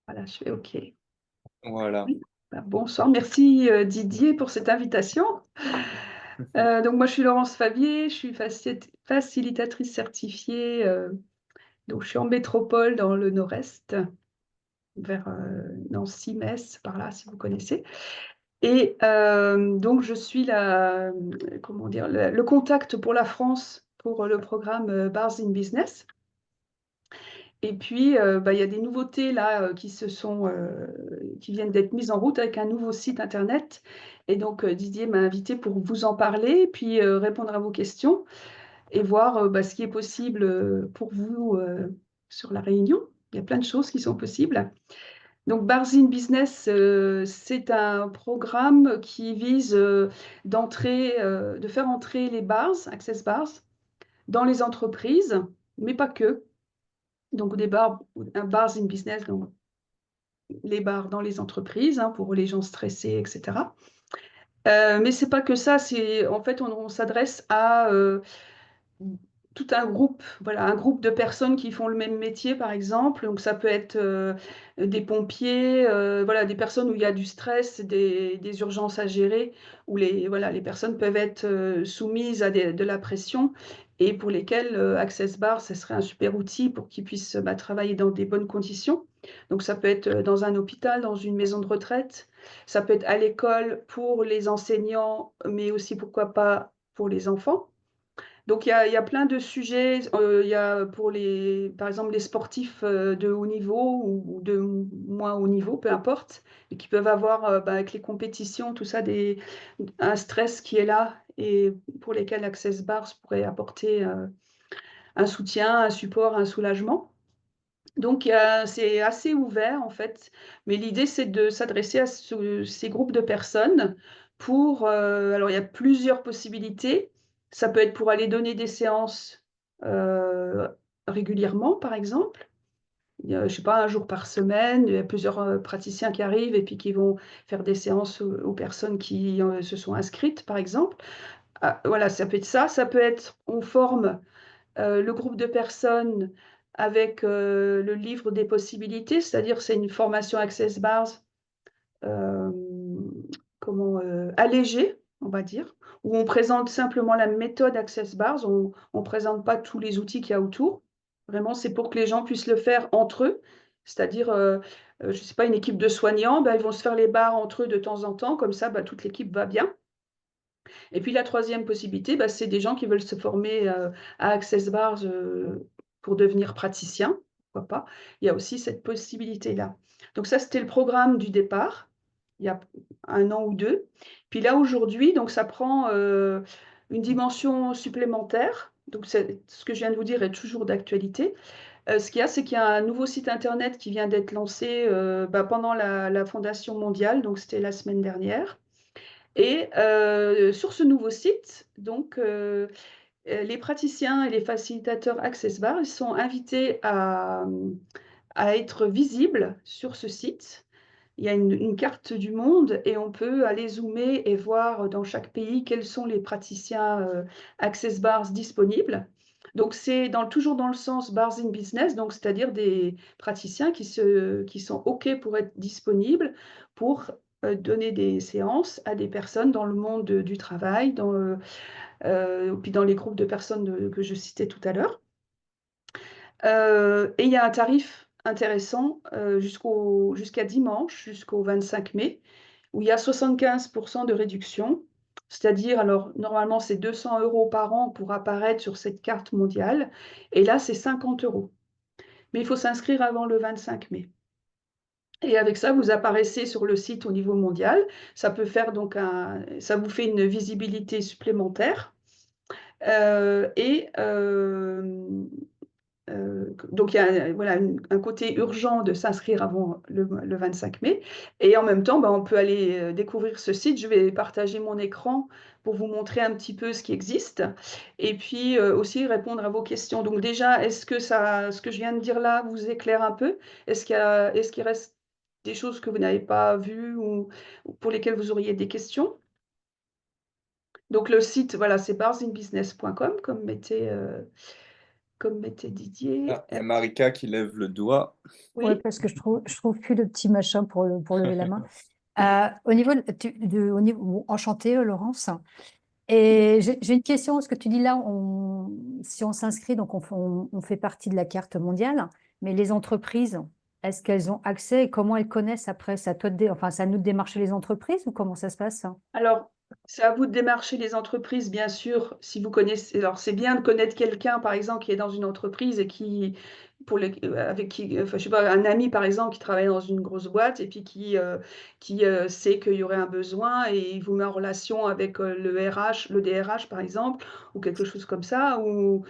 Voilà, je fais OK. Voilà. Oui. Bah, bonsoir, merci Didier pour cette invitation. Donc moi je suis Laurence Favier, je suis facilitatrice certifiée, donc je suis en métropole dans le nord-est, vers Nancy, Metz, par là si vous connaissez. Et donc je suis comment dire, le contact pour la France pour le programme Bars in Business. Et puis, bah, il y a des nouveautés là qui viennent d'être mises en route avec un nouveau site internet. Et donc, Didier m'a invité pour vous en parler, puis répondre à vos questions et voir bah, ce qui est possible pour vous sur la Réunion. Il y a plein de choses qui sont possibles. Donc, Bars in Business, c'est un programme qui vise de faire entrer les bars, Access Bars, dans les entreprises, mais pas que. Donc, un bars in business, donc les bars dans les entreprises, hein, pour les gens stressés, etc. Mais c'est pas que ça, en fait, on s'adresse à tout un groupe, voilà, un groupe de personnes qui font le même métier, par exemple. Donc, ça peut être des pompiers, voilà, des personnes où il y a du stress, des urgences à gérer, où voilà, les personnes peuvent être soumises à de la pression et pour lesquelles Access Bar, ce serait un super outil pour qu'ils puissent bah, travailler dans des bonnes conditions. Donc, ça peut être dans un hôpital, dans une maison de retraite, ça peut être à l'école pour les enseignants, mais aussi, pourquoi pas, pour les enfants. Donc il y a plein de sujets. Il y a par exemple, les sportifs de haut niveau ou de moins haut niveau, peu importe, et qui peuvent avoir, bah, avec les compétitions, tout ça, un stress qui est là et pour lesquels Access Bars pourrait apporter un soutien, un support, un soulagement. Donc c'est assez ouvert en fait, mais l'idée c'est de s'adresser à ces groupes de personnes alors il y a plusieurs possibilités. Ça peut être pour aller donner des séances régulièrement, par exemple. Je sais pas, un jour par semaine, il y a plusieurs praticiens qui arrivent et puis qui vont faire des séances aux personnes qui se sont inscrites, par exemple. Ah, voilà, ça peut être ça. Ça peut être, on forme le groupe de personnes avec le livre des possibilités, c'est-à-dire c'est une formation Access Bars euh, allégée, on va dire, où on présente simplement la méthode Access Bars, on ne présente pas tous les outils qu'il y a autour. Vraiment, c'est pour que les gens puissent le faire entre eux, c'est-à-dire, je ne sais pas, une équipe de soignants, ben, ils vont se faire les bars entre eux de temps en temps, comme ça, ben, toute l'équipe va bien. Et puis la troisième possibilité, bah, c'est des gens qui veulent se former à Access Bars pour devenir praticien. Pourquoi pas? Il y a aussi cette possibilité-là. Donc ça, c'était le programme du départ, il y a un an ou deux. Puis là, aujourd'hui, donc ça prend une dimension supplémentaire. Donc ce que je viens de vous dire est toujours d'actualité. Ce qu'il y a, c'est qu'il y a un nouveau site internet qui vient d'être lancé bah, pendant la Fondation mondiale, donc c'était la semaine dernière. Et sur ce nouveau site, donc, les praticiens et les facilitateurs Access Bar, ils sont invités à être visibles sur ce site. Il y a une carte du monde et on peut aller zoomer et voir dans chaque pays quels sont les praticiens Access Bars disponibles. Donc c'est toujours dans le sens Bars in Business, donc c'est-à-dire des praticiens qui sont OK pour être disponibles pour donner des séances à des personnes dans le monde du travail, puis dans les groupes de personnes que je citais tout à l'heure. Et il y a un tarif intéressant jusqu'à dimanche, jusqu'au 25 mai, où il y a 75% de réduction. C'est-à-dire, alors normalement c'est 200 € par an pour apparaître sur cette carte mondiale, et là c'est 50 €. Mais il faut s'inscrire avant le 25 mai. Et avec ça, vous apparaissez sur le site au niveau mondial. Ça vous fait une visibilité supplémentaire. Et donc, il y a voilà, un côté urgent de s'inscrire avant le 25 mai. Et en même temps, ben, on peut aller découvrir ce site. Je vais partager mon écran pour vous montrer un petit peu ce qui existe. Et puis aussi répondre à vos questions. Donc déjà, est-ce que ce que je viens de dire là vous éclaire un peu? Est-ce qu'il reste des choses que vous n'avez pas vues ou pour lesquelles vous auriez des questions? Donc le site, voilà, c'est barsinbusiness.com, comme mettait comme mettait Didier. Ah, il y a Marika qui lève le doigt. Ouais, Oui, parce que je trouve plus le petit machin pour lever la main. Au niveau, au niveau, bon, enchantée, Laurence. Et j'ai une question. Ce que tu dis là, si on s'inscrit, donc on fait partie de la carte mondiale, mais les entreprises, est-ce qu'elles ont accès et comment elles connaissent après? Enfin, c'est à nous de démarcher les entreprises ou comment ça se passe? alors, c'est à vous de démarcher les entreprises, bien sûr, si vous connaissez. Alors, c'est bien de connaître quelqu'un, par exemple, qui est dans une entreprise et avec qui, enfin, je sais pas, un ami, par exemple, qui travaille dans une grosse boîte et puis qui sait qu'il y aurait un besoin et il vous met en relation avec le RH, le DRH, par exemple, ou quelque chose comme ça, ou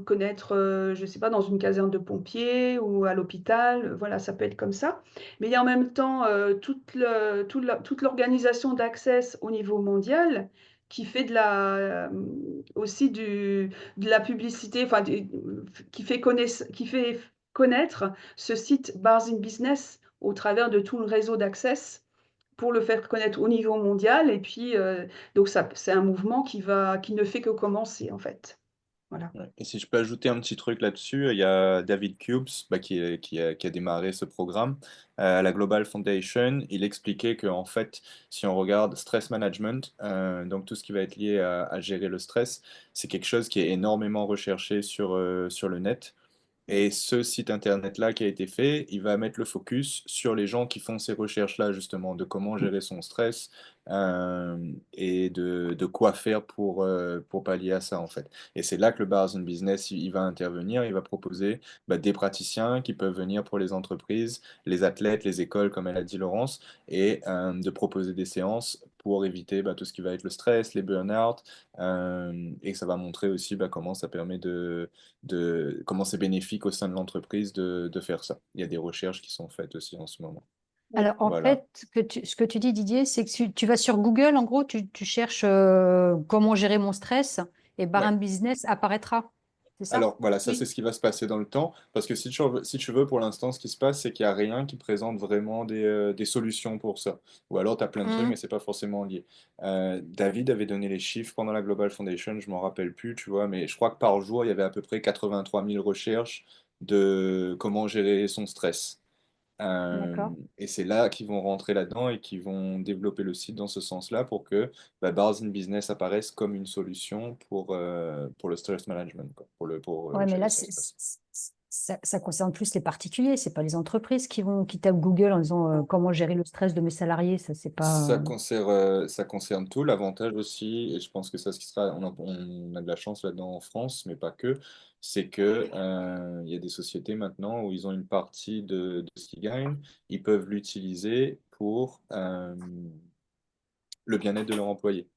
connaître, je sais pas, dans une caserne de pompiers ou à l'hôpital. Voilà, ça peut être comme ça. Mais il y a en même temps toute l'organisation d'Access au niveau mondial qui fait aussi de la publicité, enfin, qui fait connaître ce site Bars in Business au travers de tout le réseau d'Access pour le faire connaître au niveau mondial. Et puis, donc, c'est un mouvement qui ne fait que commencer, en fait. Voilà. Ouais. Et si je peux ajouter un petit truc là-dessus, il y a David Cubes bah, qui a démarré ce programme à la Global Foundation. Il expliquait que en fait, si on regarde stress management, donc tout ce qui va être lié à gérer le stress, c'est quelque chose qui est énormément recherché sur le net. Et ce site internet-là qui a été fait, il va mettre le focus sur les gens qui font ces recherches-là, justement, de comment gérer son stress et de quoi faire pour pallier à ça, en fait. Et c'est là que le Bars and Business, il va intervenir, il va proposer bah, des praticiens qui peuvent venir pour les entreprises, les athlètes, les écoles, comme elle a dit Laurence, et de proposer des séances pour éviter bah, tout ce qui va être le stress, les burn-out, et ça va montrer aussi bah, comment ça permet comment c'est bénéfique au sein de l'entreprise de faire ça. Il y a des recherches qui sont faites aussi en ce moment. Alors, en Voilà. fait, ce que tu dis, Didier, c'est que tu vas sur Google, en gros, tu cherches comment gérer mon stress et Ouais. Barin Business apparaîtra. C'est ça? Alors voilà, ça c'est Oui. ce qui va se passer dans le temps, parce que si tu veux, pour l'instant, ce qui se passe, c'est qu'il n'y a rien qui présente vraiment des solutions pour ça. Ou alors tu as plein de trucs, Hmm, mais c'est pas forcément lié. David avait donné les chiffres pendant la Global Foundation, je m'en rappelle plus, tu vois, mais je crois que par jour, il y avait à peu près 83 000 recherches de comment gérer son stress. d'accord. Et c'est là qu'ils vont rentrer là-dedans et qu'ils vont développer le site dans ce sens-là pour que bah, Bars in Business apparaisse comme une solution pour le stress management, quoi, pour Ouais, mais gérer là, son stress. ça concerne plus les particuliers, c'est pas les entreprises qui tapent Google en disant comment gérer le stress de mes salariés. Ça, c'est pas. Ça concerne tout. L'avantage aussi, et je pense que ça, ce qui sera, on a de la chance là-dedans en France, mais pas que, c'est que il y a des sociétés maintenant où ils ont une partie de ce qu'ils gagnent, ils peuvent l'utiliser pour le bien-être de leurs employés.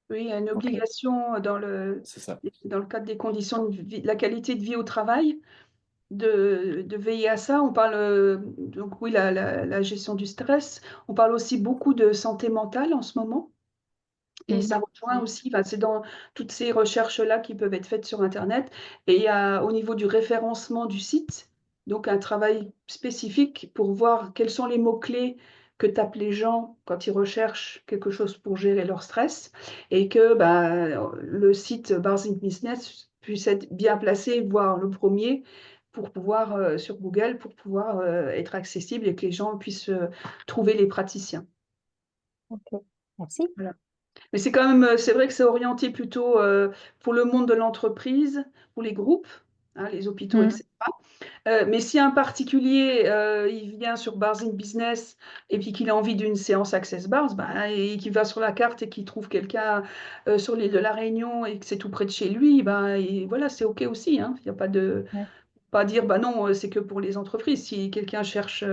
Oui, il y a une Ok. obligation C'est ça. dans le cadre des conditions de vie, de la qualité de vie au travail, de veiller à ça. On parle, donc oui, la gestion du stress. On parle aussi beaucoup de santé mentale en ce moment. Et Mhm. ça rejoint aussi, enfin, c'est dans toutes ces recherches-là qui peuvent être faites sur Internet. Et il y a au niveau du référencement du site, donc un travail spécifique pour voir quels sont les mots-clés que tapent les gens quand ils recherchent quelque chose pour gérer leur stress. Et que bah, le site Bars in Business puisse être bien placé, voire le premier, pour pouvoir, sur Google, pour pouvoir être accessible et que les gens puissent trouver les praticiens. Ok. Merci. Voilà. Mais c'est quand même, c'est vrai que c'est orienté plutôt pour le monde de l'entreprise, pour les groupes, hein, les hôpitaux, Hmm. etc. Mais si un particulier, il vient sur Bars in Business et puis qu'il a envie d'une séance Access Bars, bah, et qu'il va sur la carte et qu'il trouve quelqu'un sur l'île de la Réunion et que c'est tout près de chez lui, bah, et voilà, c'est OK aussi, hein. Il n'y a pas de Ouais. pas dire, bah non, c'est que pour les entreprises. Si quelqu'un cherche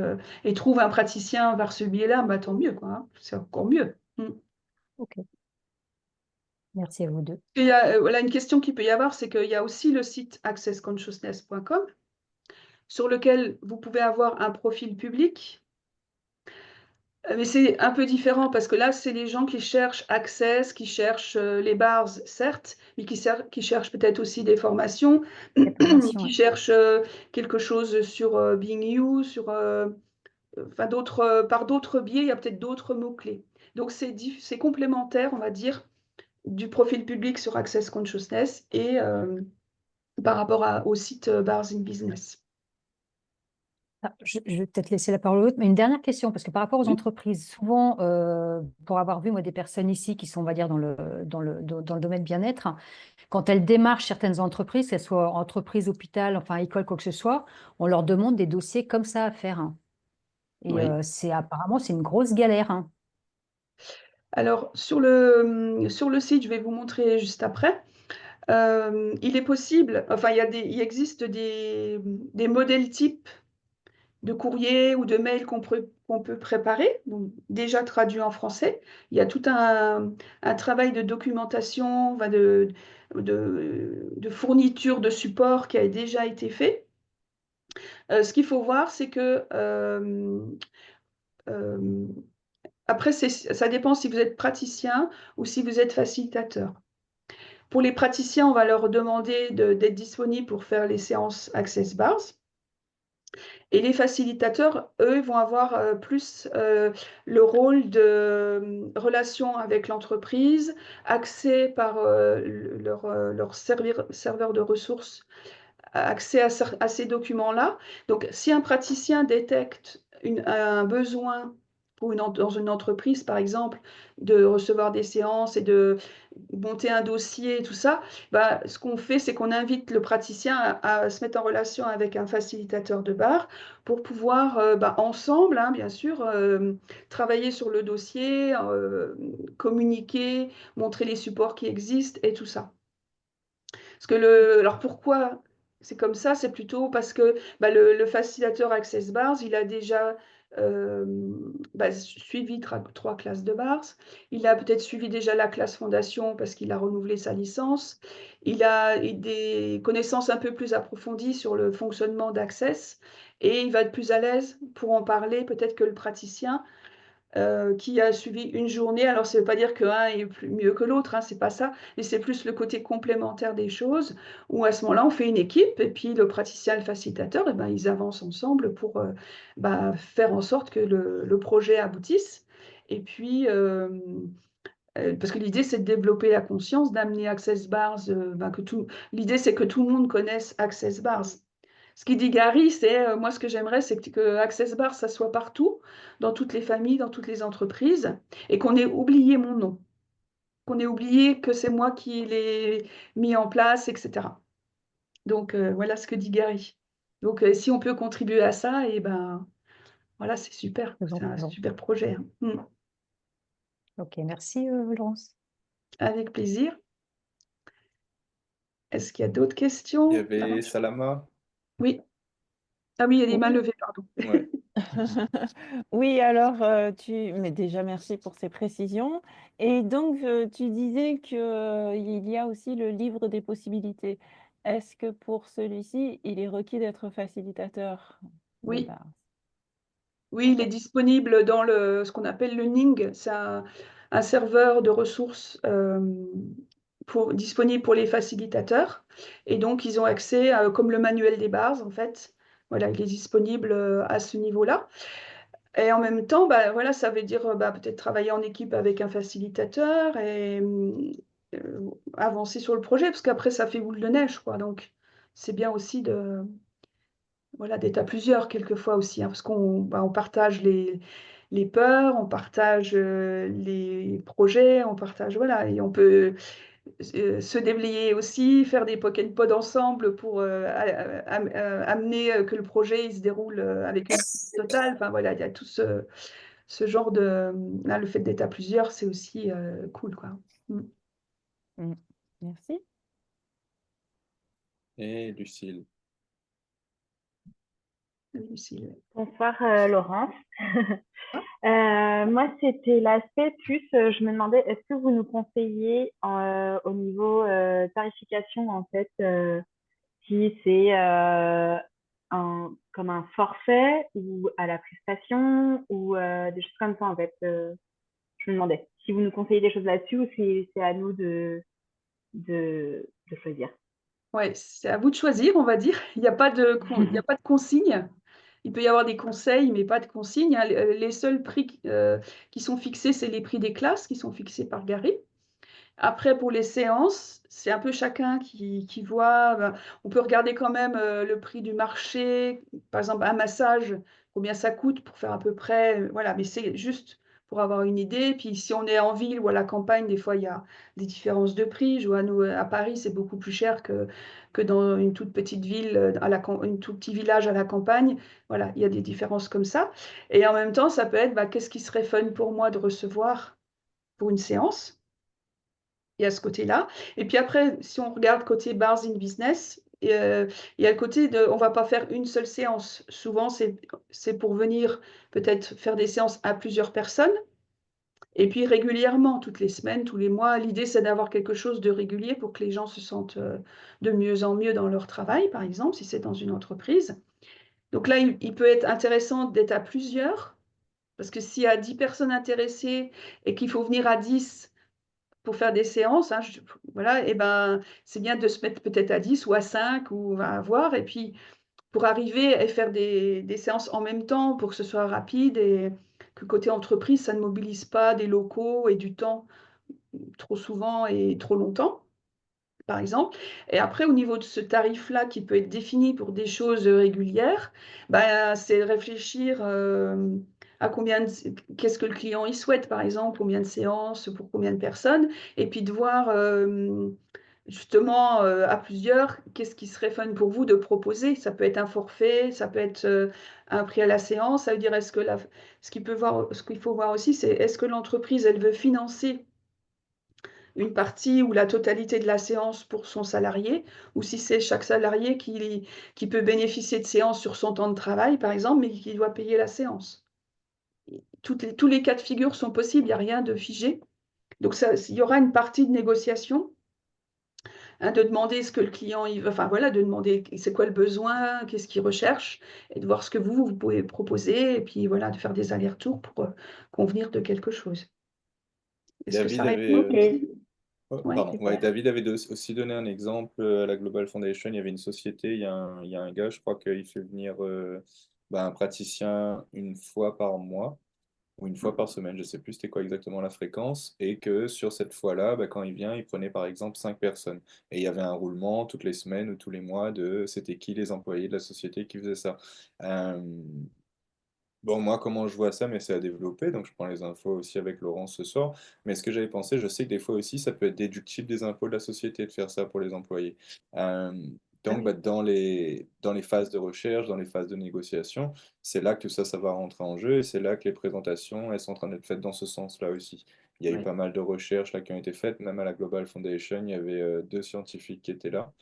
et trouve un praticien vers ce biais-là, bah, tant mieux, quoi, hein. C'est encore mieux. Mm. Ok. Merci à vous deux. Voilà, une question qu'il peut y avoir, c'est qu'il y a aussi le site accessconsciousness.com sur lequel vous pouvez avoir un profil public. Mais c'est un peu différent parce que là, c'est les gens qui cherchent Access, qui cherchent les bars, certes, mais qui cherchent peut-être aussi des formations, Les formations, qui ouais. cherchent quelque chose sur Being You, enfin, par d'autres biais, il y a peut-être d'autres mots-clés. Donc, c'est complémentaire, on va dire, du profil public sur Access Consciousness par rapport au site Bars in Business. Je vais peut-être laisser la parole à l'autre, mais une dernière question, parce que par rapport aux Oui. entreprises, souvent, pour avoir vu moi des personnes ici qui sont, on va dire, dans le domaine bien-être, quand elles démarchent certaines entreprises, qu'elles soient entreprises, hôpital, enfin école, quoi que ce soit, on leur demande des dossiers comme ça à faire, hein. Et Oui. apparemment, c'est une grosse galère, hein. Alors, sur le site, je vais vous montrer juste après. Il est possible, enfin, il existe des modèles types de courrier ou de mail qu'on peut préparer, donc déjà traduit en français. Il y a tout un travail de documentation, de fourniture de support qui a déjà été fait. Ce qu'il faut voir, c'est que après, ça dépend si vous êtes praticien ou si vous êtes facilitateur. Pour les praticiens, on va leur demander d'être disponibles pour faire les séances Access Bars. Et les facilitateurs, eux, vont avoir plus le rôle de relation avec l'entreprise, accès par leur serveur de ressources, accès à ces documents-là. Donc, si un praticien détecte un besoin dans une entreprise, par exemple, de recevoir des séances et de monter un dossier, tout ça, bah, ce qu'on fait, c'est qu'on invite le praticien à se mettre en relation avec un facilitateur de bar pour pouvoir, ensemble, hein, bien sûr, travailler sur le dossier, communiquer, montrer les supports qui existent et tout ça. Parce que alors pourquoi c'est comme ça? C'est plutôt parce que le facilitateur Access Bars, il a déjà suivi trois classes de Bars. Il a peut-être suivi déjà la classe fondation parce qu'il a renouvelé sa licence. Il a des connaissances un peu plus approfondies sur le fonctionnement d'Access et il va être plus à l'aise pour en parler peut-être que le praticien qui a suivi une journée. Alors, ça ne veut pas dire qu'un est mieux que l'autre, hein, c'est pas ça, mais c'est plus le côté complémentaire des choses, où à ce moment-là, on fait une équipe, et puis le praticien et le facilitateur, eh ben, ils avancent ensemble pour faire en sorte que le projet aboutisse. Et puis, parce que l'idée, c'est de développer la conscience, d'amener Access Bars, l'idée, c'est que tout le monde connaisse Access Bars. Ce qu'il dit Gary, c'est moi ce que j'aimerais, c'est que Access Bar, ça soit partout, dans toutes les familles, dans toutes les entreprises, et qu'on ait oublié mon nom, qu'on ait oublié que c'est moi qui l'ai mis en place, etc. Donc voilà ce que dit Gary. Donc si on peut contribuer à ça, et ben voilà, c'est super, c'est un Faisons. super projet, hein. Ok, merci Laurence. Avec plaisir. Est-ce qu'il y a d'autres Il y questions? avait Salama. Oui. Ah oui, il y a des mains Oui. levées, pardon. Ouais. Oui, alors, mais déjà, merci pour ces précisions. Et donc, tu disais qu'il y a aussi le livre des possibilités. Est-ce que pour celui-ci, il est requis d'être facilitateur de Oui. base? Oui, il est Ok. disponible dans ce qu'on appelle le Ning. C'est un serveur de ressources disponible pour les facilitateurs. Et donc, ils ont accès, comme le manuel des bases, en fait. Voilà, il est disponible à ce niveau-là. Et en même temps, voilà, ça veut dire peut-être travailler en équipe avec un facilitateur et avancer sur le projet, parce qu'après, ça fait boule de neige, quoi. Donc, c'est bien aussi voilà, d'être à plusieurs quelquefois aussi, hein, parce on partage les peurs, on partage les projets, on partage, voilà, et on peut se déblayer aussi, faire des pocket pods ensemble pour amener que le projet il se déroule avec une totale. Enfin voilà, il y a tout ce genre de... Là, le fait d'être à plusieurs, c'est aussi cool, quoi. Mm. Merci. Et Lucille. Lucille. Bonsoir Laurence. Ah. Moi, c'était l'aspect plus, je me demandais, est-ce que vous nous conseillez au niveau tarification, en fait, si c'est comme un forfait ou à la prestation ou des choses comme ça, en fait. Je me demandais si vous nous conseillez des choses là-dessus ou si c'est à nous de choisir. Ouais, c'est à vous de choisir, on va dire. Il n'y a pas de consigne. Il peut y avoir des conseils, mais pas de consigne, hein. Les seuls prix qui sont fixés, c'est les prix des classes qui sont fixés par Gary. Après, pour les séances, c'est un peu chacun qui voit. On peut regarder quand même le prix du marché. Par exemple, un massage, combien ça coûte pour faire à peu près. Voilà, mais c'est juste pour avoir une idée. Puis si on est en ville ou à la campagne, des fois, il y a des différences de prix. Je vois, nous, à Paris, c'est beaucoup plus cher que dans une toute petite ville, une tout petit village à la campagne. Voilà, il y a des différences comme ça. Et en même temps, ça peut être, qu'est-ce qui serait fun pour moi de recevoir pour une séance? Il y a ce côté-là. Et puis après, si on regarde côté bars in business, il y a le côté de, on va pas faire une seule séance. Souvent, c'est pour venir peut-être faire des séances à plusieurs personnes. Et puis régulièrement, toutes les semaines, tous les mois, l'idée c'est d'avoir quelque chose de régulier pour que les gens se sentent de mieux en mieux dans leur travail, par exemple, si c'est dans une entreprise. Donc là, il peut être intéressant d'être à plusieurs, parce que s'il y a 10 personnes intéressées et qu'il faut venir à 10 pour faire des séances, hein, voilà, et ben, c'est bien de se mettre peut-être à 10 ou à 5 ou à voir. Et puis, pour arriver à faire des séances en même temps, pour que ce soit rapide et que côté entreprise, ça ne mobilise pas des locaux et du temps trop souvent et trop longtemps, par exemple. Et après, au niveau de ce tarif-là qui peut être défini pour des choses régulières, c'est réfléchir à qu'est-ce que le client il souhaite, par exemple, combien de séances, pour combien de personnes, et puis de voir justement à plusieurs, qu'est-ce qui serait fun pour vous de proposer. Ça peut être un forfait, ça peut être un prix à la séance. Ça veut dire, ce qu'il faut voir aussi, c'est est-ce que l'entreprise, elle veut financer une partie ou la totalité de la séance pour son salarié, ou si c'est chaque salarié qui peut bénéficier de séances sur son temps de travail, par exemple, mais qui doit payer la séance. Tous les cas de figure sont possibles, il n'y a rien de figé. Donc il y aura une partie de négociation, hein, de demander ce que le client, enfin voilà, de demander c'est quoi le besoin, qu'est-ce qu'il recherche, et de voir ce que vous pouvez proposer, et puis voilà, de faire des allers-retours pour convenir de quelque chose. Est-ce que ça David répond? avait, Ok, oh, Ouais. pardon, ouais, super. David avait aussi donné un exemple à la Global Foundation. Il y avait une société, il y a un gars, je crois qu'il fait venir un praticien une fois par mois ou une fois par semaine, je sais plus c'était quoi exactement la fréquence, et que sur cette fois-là, quand il vient, il prenait par exemple 5 personnes. Et il y avait un roulement toutes les semaines ou tous les mois de c'était qui les employés de la société qui faisaient ça. Euh, Bon, moi, comment je vois ça, mais c'est à développer, donc je prends les infos aussi avec Laurence ce soir. Mais ce que j'avais pensé, je sais que des fois aussi, ça peut être déductible des impôts de la société de faire ça pour les employés. Euh, Ah donc, oui. dans les phases de recherche, dans les phases de négociation, c'est là que ça va rentrer en jeu et c'est là que les présentations, elles sont en train d'être faites dans ce sens-là aussi. Il y a eu Ouais. pas mal de recherches là qui ont été faites, même à la Global Foundation, il y avait 2 scientifiques qui étaient là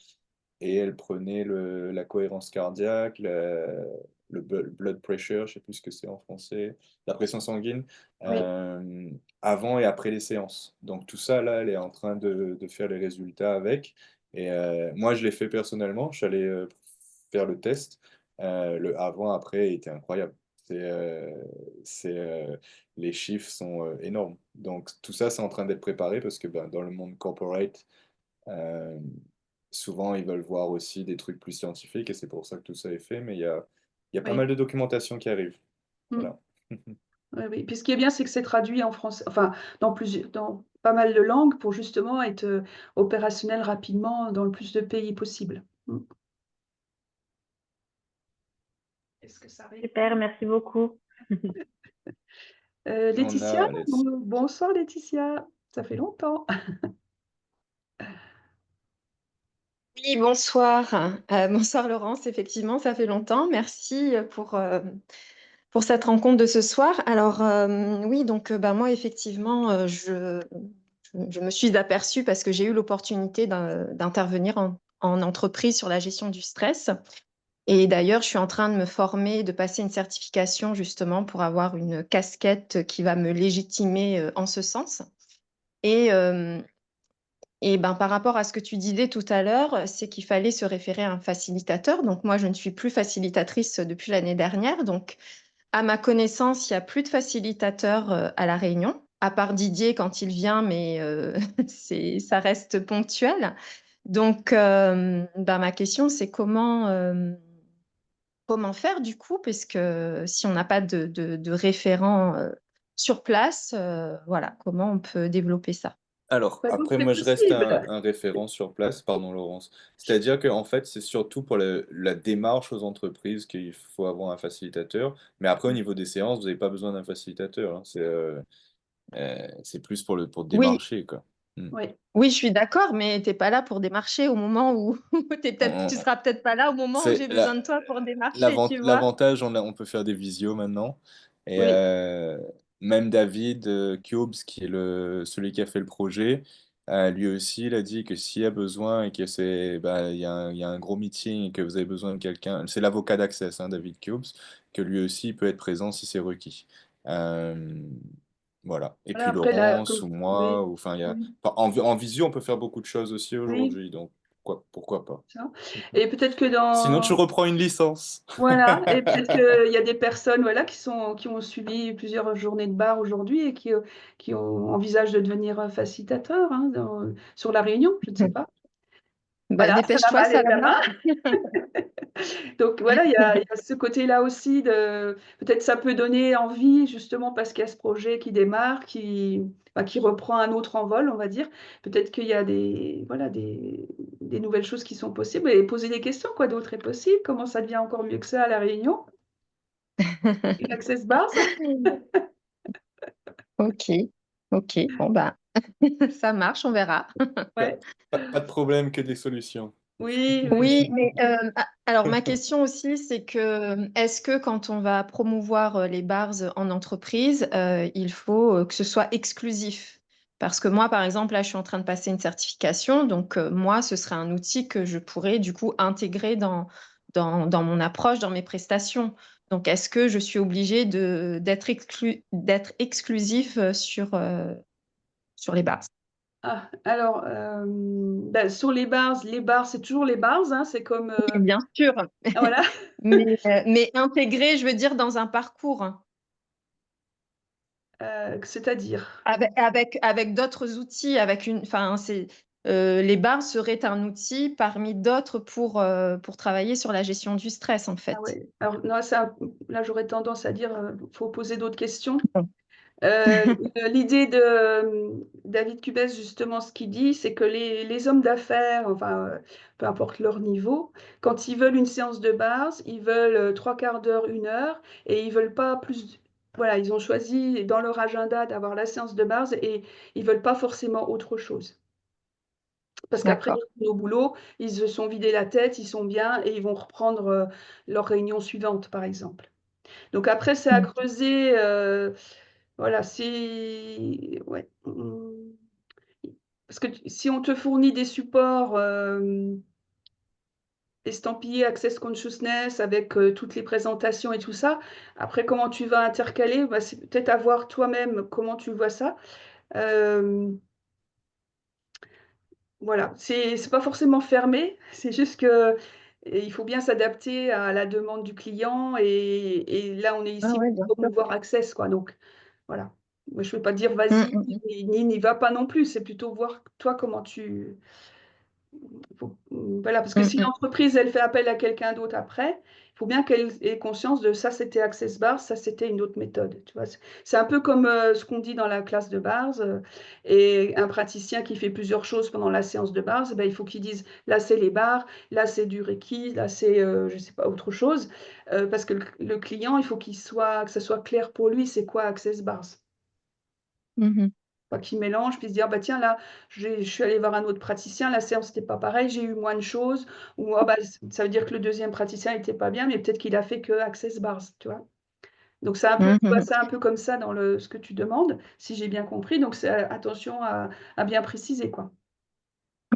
et elle prenait la cohérence cardiaque, le blood pressure, je sais plus ce que c'est en français, la pression sanguine, Oui. euh, avant et après les séances. Donc tout ça, là, elle est en train de faire les résultats avec. Et moi, je l'ai fait personnellement, je suis allé faire le test. Le avant-après était incroyable. C'est, euh, c'est, les chiffres sont énormes. Donc tout ça, c'est en train d'être préparé parce que dans le monde corporate, euh, souvent, ils veulent voir aussi des trucs plus scientifiques et c'est pour ça que tout ça est fait. Mais il y a pas mal Oui. de documentation qui arrive. Mm. Voilà. Oui, oui. Puis ce qui est bien, c'est que c'est traduit en français, enfin, dans pas mal de langues pour justement être opérationnel rapidement dans le plus de pays possible. Mm. Est-ce que ça répond? Super, merci beaucoup. On Laetitia? a, let's- Bonsoir Laetitia, ça fait longtemps. Oui, bonsoir. Bonsoir Laurence, effectivement, ça fait longtemps. Merci pour cette rencontre de ce soir. Alors, oui, donc moi, effectivement, je me suis aperçue parce que j'ai eu l'opportunité d'intervenir en entreprise sur la gestion du stress. Et d'ailleurs, je suis en train de me former, de passer une certification justement pour avoir une casquette qui va me légitimer en ce sens. Et, par rapport à ce que tu disais tout à l'heure, c'est qu'il fallait se référer à un facilitateur. Donc moi, je ne suis plus facilitatrice depuis l'année dernière. Donc, à ma connaissance, il n'y a plus de facilitateur à La Réunion, à part Didier quand il vient, mais ça reste ponctuel. Donc, ma question, c'est comment faire du coup, puisque si on n'a pas de référent sur place, voilà, comment on peut développer ça? Alors, Bah, donc après, c'est moi, je reste possible. un référent sur place, pardon, Laurence. C'est-à-dire qu'en fait, c'est surtout pour la démarche aux entreprises qu'il faut avoir un facilitateur. Mais après, au niveau des séances, vous n'avez pas besoin d'un facilitateur, hein. C'est plus pour Oui, démarcher, quoi. Mm. Oui. oui, je suis d'accord, mais t'es pas là pour démarcher au moment où tu On- seras peut-être pas là au moment où C'est j'ai besoin de toi pour démarcher, tu vois. l'avantage, on peut faire des visios maintenant. Et Oui. même David Cubes, qui est celui qui a fait le projet, lui aussi, il a dit que s'il y a besoin et que il y a un gros meeting et que vous avez besoin de quelqu'un, c'est l'avocat d'Access, hein, David Cubes, que lui aussi peut être présent si c'est requis. Euh, voilà. Et Voilà, puis après, là, Laurence ou oui. moi, enfin, Oui. en visio, on peut faire beaucoup de choses aussi Oui, aujourd'hui, donc pourquoi pas. ça. Et peut-être que Sinon, tu dans... reprends une licence. Voilà, et peut-être qu'il y a des personnes voilà, qui ont suivi plusieurs journées de bar aujourd'hui et qui envisagent de devenir facilitateurs hein, sur la Réunion, je ne sais pas. Bah, Voilà, salam dépêche-toi, alaikum. Salama. Donc voilà, il y a ce côté-là aussi de peut-être ça peut donner envie justement parce qu'il y a ce projet qui démarre, qui reprend un autre envol, on va dire. Peut-être qu'il y a des nouvelles choses qui sont possibles et poser des questions, quoi d'autre est possible? Comment ça devient encore mieux que ça à La Réunion? Access Bars? Ok, ok, bon bah ça marche, on verra. Ouais. Pas de problème, que des solutions. Oui, oui. Oui, mais alors ma question aussi, c'est que est-ce que quand on va promouvoir les bars en entreprise, il faut que ce soit exclusif? Parce que moi, par exemple, là, je suis en train de passer une certification, donc moi, ce serait un outil que je pourrais du coup intégrer dans mon approche, dans mes prestations. Donc, est-ce que je suis obligée d'être exclusif sur les bars? Ah, alors, ben, sur les bars, c'est toujours les bars, hein, c'est comme, Bien sûr, voilà. mais intégrer, je veux dire, dans un parcours. C'est-à-dire. Avec d'autres outils, enfin, les bars seraient un outil parmi d'autres pour travailler sur la gestion du stress, en Ah fait. ouais. Alors, non, là, j'aurais tendance à dire, faut poser d'autres questions. Bon. L'idée de David Cubes, justement, ce qu'il dit, c'est que les hommes d'affaires, enfin, peu importe leur niveau, quand ils veulent une séance de base, ils veulent trois quarts d'heure, une heure, et ils veulent pas plus. Voilà, ils ont choisi dans leur agenda d'avoir la séance de base et ils veulent pas forcément autre chose. Parce qu'après, ils D'accord. retournent au boulot, ils se sont vidés la tête, ils sont bien et ils vont reprendre leur réunion suivante, par exemple. Donc après, c'est à Mm. creuser. Voilà, c'est... Ouais. Parce que si on te fournit des supports estampillés Access Consciousness avec toutes les présentations et tout ça, après, comment tu vas intercaler, bah, c'est peut-être à voir toi-même comment tu vois ça. Euh, Voilà, c'est pas forcément fermé, c'est juste que il faut bien s'adapter à la demande du client et là, on est Ah ici ouais, pour bien sûr. promouvoir Access, quoi. Donc voilà. Moi, je ne veux pas dire Mm, vas-y, mm, mm. ni n'y va pas non plus. C'est plutôt voir toi comment voilà, parce que Mm, si mm. l'entreprise, elle fait appel à quelqu'un d'autre après, il faut bien qu'elle ait conscience de ça, c'était Access Bars, ça, c'était une autre méthode. Tu vois, c'est un peu comme ce qu'on dit dans la classe de bars. Et un praticien qui fait plusieurs choses pendant la séance de bars, ben, il faut qu'il dise, là, c'est les bars, là, c'est du Reiki, là, c'est, je ne sais pas, autre chose. Parce que le client, il faut que ça soit clair pour lui, c'est quoi Access Bars. Mhm. Pas qu'ils mélangent, puis se dire, bah tiens, là, je suis allée voir un autre praticien, la séance n'était pas pareille, j'ai eu moins de choses, ou ah, bah, ça veut dire que le deuxième praticien n'était pas bien, mais peut-être qu'il a fait que Access Bars, tu vois. Donc c'est un peu, tu vois, Mhm. c'est un peu comme ça dans ce que tu demandes, si j'ai bien compris. Donc c'est attention à bien préciser, quoi.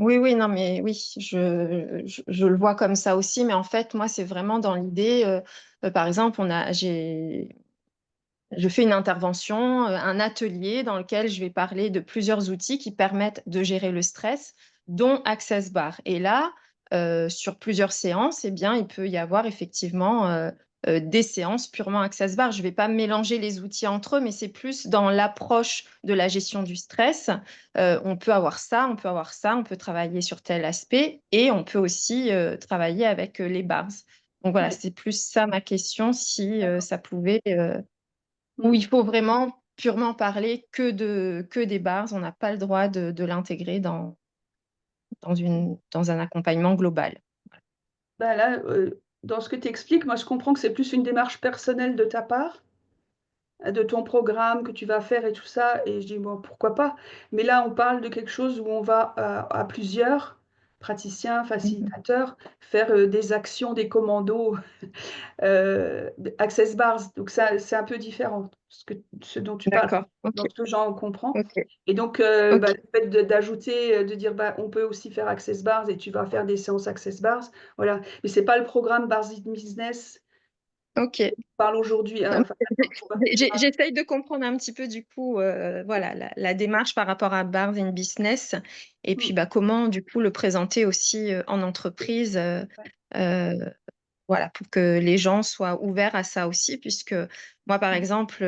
Oui, oui, non, mais oui, je le vois comme ça aussi, mais en fait, moi, c'est vraiment dans l'idée, par exemple, je fais une intervention, un atelier dans lequel je vais parler de plusieurs outils qui permettent de gérer le stress, dont Access Bar. Et là, sur plusieurs séances, eh bien, il peut y avoir effectivement des séances purement Access Bar. Je ne vais pas mélanger les outils entre eux, mais c'est plus dans l'approche de la gestion du stress. On peut avoir ça, on peut avoir ça, on peut travailler sur tel aspect et on peut aussi travailler avec les bars. Donc voilà, Ouais, c'est plus ça ma question, si d'accord. ça pouvait... Mm. où il faut vraiment purement parler que des bars. On n'a pas le droit de l'intégrer dans un accompagnement global. Bah là, dans ce que tu expliques, moi je comprends que c'est plus une démarche personnelle de ta part, de ton programme que tu vas faire et tout ça, et je dis: «Bon, pourquoi pas?» Mais là, on parle de quelque chose où on va à plusieurs, praticiens, Mhm. facilitateurs, faire, des actions, des commandos, Access Bars, donc ça, c'est un peu différent, ce dont tu parles, D'accord, dans ok, ce que j'en comprends. ok, Et donc, ok. bah, le fait d'ajouter, de dire, bah, on peut aussi faire Access Bars et tu vas faire des séances Access Bars, voilà. Mais c'est pas le programme Bars in Business Ok. dont on parle aujourd'hui, hein, enfin, J'essaye de comprendre un petit peu du coup, voilà, la démarche par rapport à Bars in Business et puis bah, comment du coup le présenter aussi en entreprise, ouais, voilà, pour que les gens soient ouverts à ça aussi, puisque moi par exemple,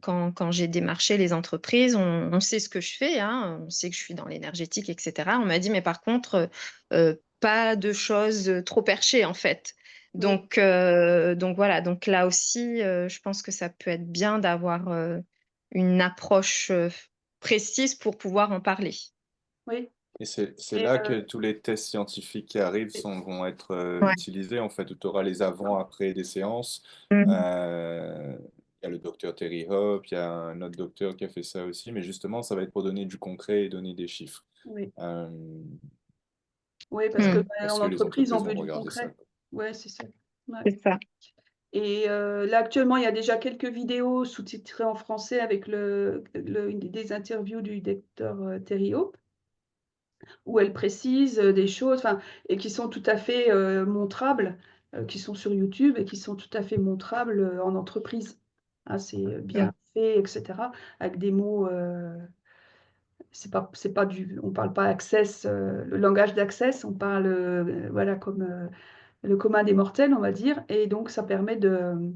quand j'ai démarché les entreprises, on sait ce que je fais, hein, on sait que je suis dans l'énergétique, etc. On m'a dit, mais par contre, pas de choses trop perchées en fait. oui, Donc voilà, donc là aussi, je pense que ça peut être bien d'avoir une approche précise pour pouvoir en parler. oui. Et c'est Et là que tous les tests scientifiques qui arrivent vont être Ouais. utilisés, en fait, où tu auras les avant-après des séances. Mhm. Il y a le docteur Terry Hope, il y a un autre docteur qui a fait ça aussi, mais justement, ça va être pour donner du concret et donner des chiffres. oui, Euh, oui, parce que, Mhm. bah, parce en que les entreprise, on entreprises veut vont du regarder ça, concret. quoi. Ouais, c'est ça. Ouais. C'est ça. Et là, actuellement, il y a déjà quelques vidéos sous-titrées en français avec des interviews du docteur, Terry Hope, où elle précise, des choses, enfin, et qui sont tout à fait, montrables, qui sont sur YouTube et qui sont tout à fait montrables, en entreprise. Hein, c'est, Mhm. bien fait et cetera, avec des mots, c'est pas on parle pas Access, le langage d'Access, on parle, voilà, comme, le commun des mortels, on va dire, et donc ça permet de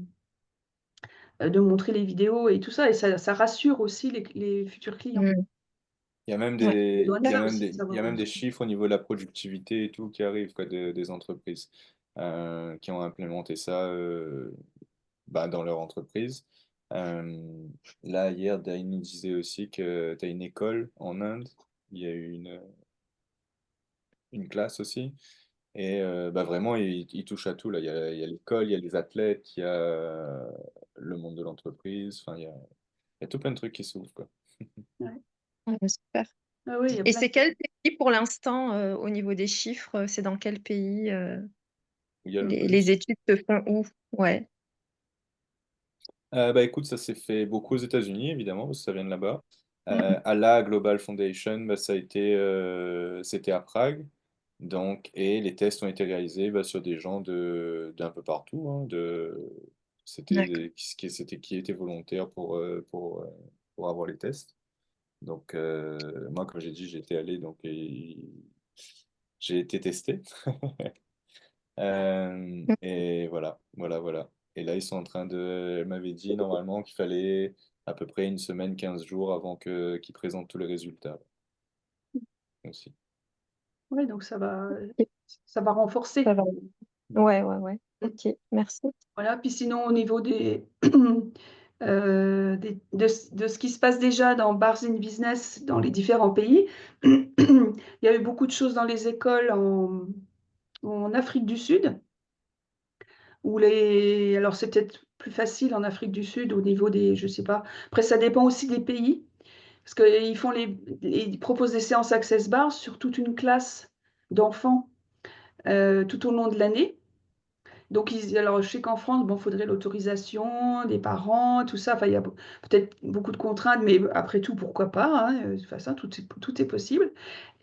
montrer les vidéos et tout ça, et ça rassure aussi les futurs clients. Mhm. Il y a même Ouais. J'ai besoin de il y a ça même aussi, de il y savoir, a même des chiffres au niveau de la productivité et tout qui arrivent, quoi, des entreprises qui ont implémenté ça bah, dans leur entreprise. Euh, Là, hier, Daini disait aussi que tu as une école en Inde, il y a eu une classe aussi, et bah, vraiment, il touche à tout, là. Il y a l'école, il y a les athlètes, il y a le monde de l'entreprise, enfin, il y a tout plein de trucs qui s'ouvrent, quoi. ouais. Ouais, super. Ah oui, il y a Et plein c'est de quel pays pour l'instant au niveau des chiffres? C'est dans quel pays Où il y a le les plus. études se font où? Ouais. Bah écoute, ça s'est fait beaucoup aux États-Unis, évidemment, parce que ça vient de là-bas. Mhm. À la Global Foundation, bah, c'était à Prague. Donc, et les tests ont été réalisés bah, sur des gens d'un peu partout. Hein, D'accord. qui étaient volontaires pour avoir les tests. Donc, moi, comme j'ai dit, j'étais allé, donc j'ai été testé. Et voilà, voilà, voilà. Et là, ils sont en train de. Elle m'avait dit normalement qu'il fallait à peu près une semaine, 15 jours avant qu'ils présentent tous les résultats aussi. ouais, donc Ok, ça va renforcer. ça va. Ouais, ouais, ouais. Ok, merci. Voilà, puis sinon au niveau de ce qui se passe déjà dans Bars in Business dans les différents pays, il y a eu beaucoup de choses dans les écoles en Afrique du Sud, alors c'est peut-être plus facile en Afrique du Sud au niveau je sais pas, après ça dépend aussi des pays, parce ils proposent des séances Access Bars sur toute une classe d'enfants, tout au long de l'année. Donc, alors, je sais qu'en France, bon, il faudrait l'autorisation des parents, tout ça. Enfin, il y a peut-être beaucoup de contraintes, mais après tout, pourquoi pas, hein, de toute façon, tout est possible.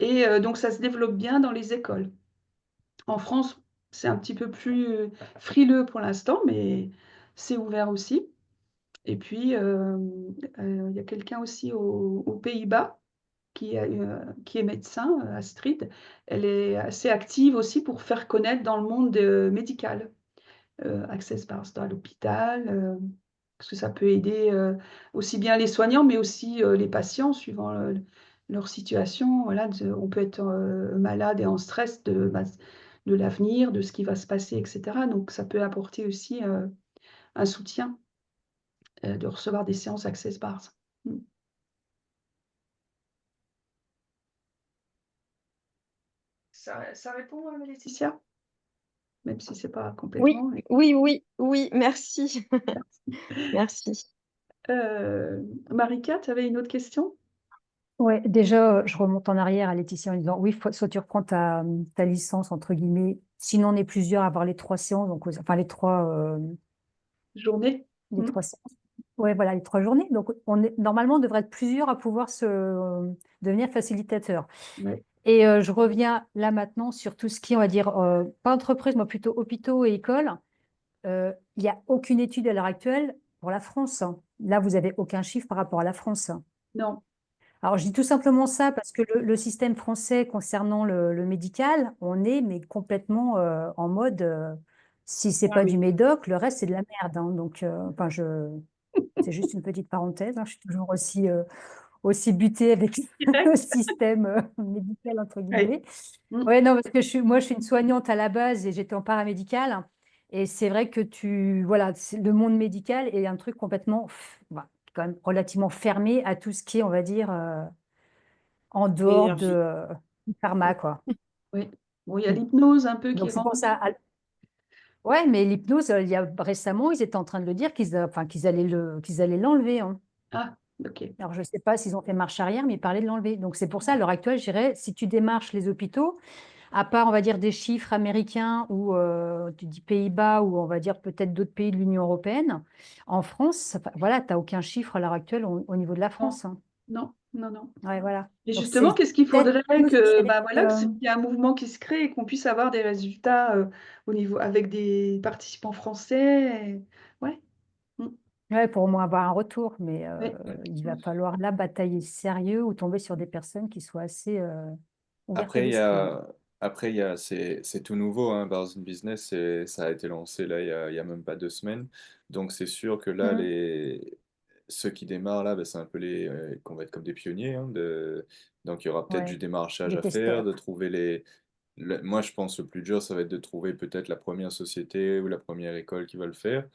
Et donc, ça se développe bien dans les écoles. En France, c'est un petit peu plus frileux pour l'instant, mais c'est ouvert aussi. Et puis, il y a quelqu'un aussi aux Pays-Bas qui est médecin, Astrid. Elle est assez active aussi pour faire connaître dans le monde médical. Access Bars à l'hôpital, parce que ça peut aider aussi bien les soignants, mais aussi les patients, suivant leur situation. Voilà, on peut être malade et en stress de l'avenir, de ce qui va se passer, etc. Donc, ça peut apporter aussi un soutien de recevoir des séances Access Bars. Mm. Ça répond, Laetitia? Même si c'est pas Oui, complètement. oui, merci. Merci. Marika, tu avais une autre question? Ouais, déjà, je remonte en arrière à Laetitia en disant, oui, soit tu reprends ta licence, entre guillemets, sinon on est plusieurs à avoir les 3 séances, donc, enfin Journée? les Mm. 3 séances. Ouais, voilà, les 3 journées. Donc, normalement, on devrait être plusieurs à pouvoir devenir facilitateur. Ouais. Et je reviens là maintenant sur tout ce qui est, on va dire, pas entreprise, moi plutôt hôpitaux et écoles. Il n'y a aucune étude à l'heure actuelle pour la France, hein. Là, vous n'avez aucun chiffre par rapport à la France. Non. Alors, je dis tout simplement ça parce que le système français concernant le médical, on est mais complètement en mode, si c'est Ah pas du oui. médoc, le reste, c'est de la merde, hein. Donc, enfin, c'est juste une petite parenthèse, hein. Je suis toujours aussi butée avec le système médical, entre Oui. guillemets. Mm. Ouais, non, parce que moi, je suis une soignante à la base et j'étais en paramédical. Et c'est vrai que voilà, le monde médical est un truc complètement, bah, quand même relativement fermé à tout ce qui est, on va dire, en dehors Énergie. du pharma, quoi. Oui. Bon, il y a l'hypnose un peu qui Donc, c'est pour rentre. ça. Ouais, mais l'hypnose, récemment, ils étaient en train de le dire enfin, qu'ils allaient l'enlever, hein. Ah, ok. Alors, je ne sais pas s'ils ont fait marche arrière, mais ils parlaient de l'enlever. Donc, c'est pour ça, à l'heure actuelle, je dirais, si tu démarches les hôpitaux, à part, on va dire, des chiffres américains ou tu dis Pays-Bas ou on va dire peut-être d'autres pays de l'Union européenne, en France, voilà, tu n'as aucun chiffre à l'heure actuelle au niveau de la Non, France, hein. non, non, non. Ouais, voilà. Et Donc, justement, c'est qu'est-ce qu'il peut-être faudrait plus que, tirer, voilà, qu'il y ait un mouvement qui se crée et qu'on puisse avoir des résultats au niveau avec des participants français. Ouais. Mm. ouais, pour au moins avoir un retour. Mais Ouais. il va falloir là batailler sérieux ou tomber sur des personnes qui soient assez ouvertes Après, il y d'esprit, hein. a, c'est tout nouveau, hein, Bars in Business, ça a été lancé là, il y a même pas 2 semaines. Donc, c'est sûr que là, Mhm. ceux qui démarrent là, bah, c'est un peu qu'on va être comme des pionniers, hein, donc, il y aura peut-être du Ouais, démarchage des à faire, testeurs. de trouver moi, je pense que le plus dur, ça va être de trouver peut-être la première société ou la première école qui va le faire.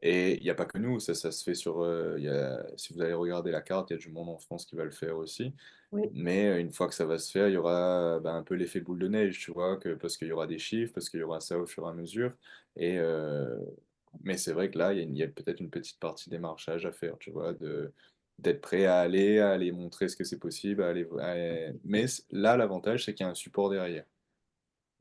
Et il n'y a pas que nous, ça se fait si vous allez regarder la carte, il y a du monde en France qui va le faire aussi. Oui. Mais une fois que ça va se faire, il y aura un peu l'effet boule de neige, tu vois, parce qu'il y aura des chiffres, parce qu'il y aura ça au fur et à mesure. Et, mais c'est vrai que là, il y a peut-être une petite partie démarchage à faire, tu vois, d'être prêt à aller montrer ce que c'est possible, mais là, l'avantage, c'est qu'il y a un support derrière.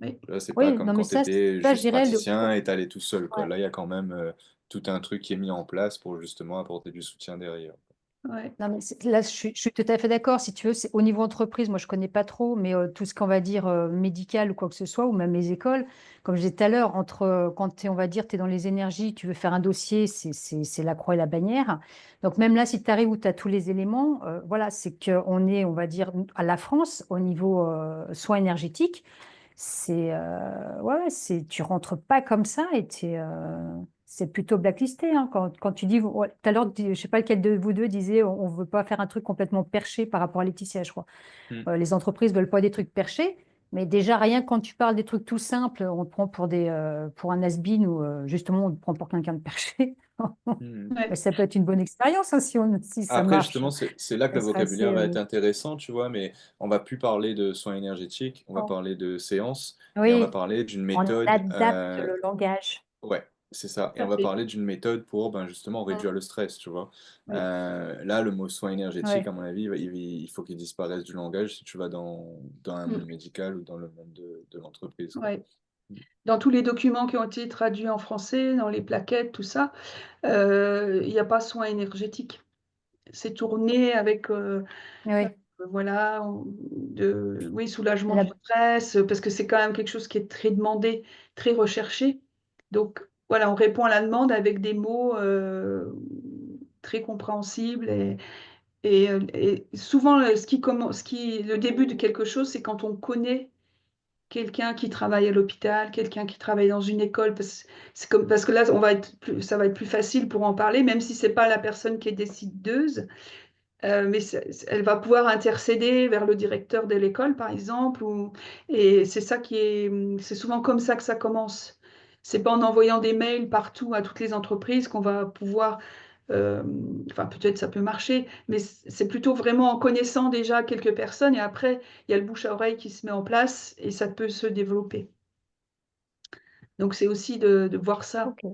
Oui. Tu vois, c'est pas Oui, comme non, mais quand tu étais ça, je juste dirais, praticien et t'allais tout seul, quoi. ouais. Là, il y a quand même tout un truc qui est mis en place pour justement apporter du soutien derrière. Ouais. Non, mais là, je suis tout à fait d'accord. Si tu veux, c'est au niveau entreprise, moi, je connais pas trop, mais tout ce qu'on va dire médical ou quoi que ce soit, ou même les écoles, comme je disais tout à l'heure, quand tu es, on va dire, tu es dans les énergies, tu veux faire un dossier, c'est la croix et la bannière. Donc, même là, si tu arrives où tu as tous les éléments, voilà, c'est qu'on est, on va dire, à la France, au niveau soins énergétiques, tu rentres pas comme ça et c'est plutôt blacklisté, hein. Quand tu dis, ouais, tout à l'heure, je sais pas lequel de vous deux disait, on veut pas faire un truc complètement perché par rapport à Laetitia, je crois. Hmm. Les entreprises veulent pas des trucs perchés, mais déjà rien que quand tu parles des trucs tout simples, on te prend pour un has-been ou justement on te prend pour quelqu'un de perché. Hmm. Mais Ouais. ça peut être une bonne expérience, hein, si ça Après, marche. justement, c'est là que Ça le serait assez. vocabulaire va être intéressant, tu vois, mais on va plus parler de soins énergétiques, on va parler de séances et on va Oui, parler d'une on méthode. adapte le langage. Ouais, c'est ça. Tout Et à on va fait. parler d'une méthode pour justement Mm. réduire le stress, tu vois. Oui. Là, le mot soin énergétique, Ouais. à mon avis, il faut qu'il disparaisse du langage si tu vas dans un monde Mm. médical ou dans le monde de l'entreprise, quoi. Ouais. Dans tous les documents qui ont été traduits en français, dans les plaquettes, tout ça, il n'y a pas soin énergétique. C'est tourné avec Oui. voilà, oui, soulagement du La- stress, parce que c'est quand même quelque chose qui est très demandé, très recherché. Donc voilà, on répond à la demande avec des mots très compréhensibles et souvent le début de quelque chose, c'est quand on connaît quelqu'un qui travaille à l'hôpital, quelqu'un qui travaille dans une école, parce que là, ça va être plus facile pour en parler, même si c'est pas la personne qui est décideuse. Mais elle va pouvoir intercéder vers le directeur de l'école, par exemple, et c'est souvent comme ça que ça commence. C'est pas en envoyant des mails partout à toutes les entreprises qu'on va pouvoir Enfin, peut-être ça peut marcher, mais c'est plutôt vraiment en connaissant déjà quelques personnes et après, il y a le bouche à oreille qui se met en place et ça peut se développer. Donc, c'est aussi de voir ça. Ok.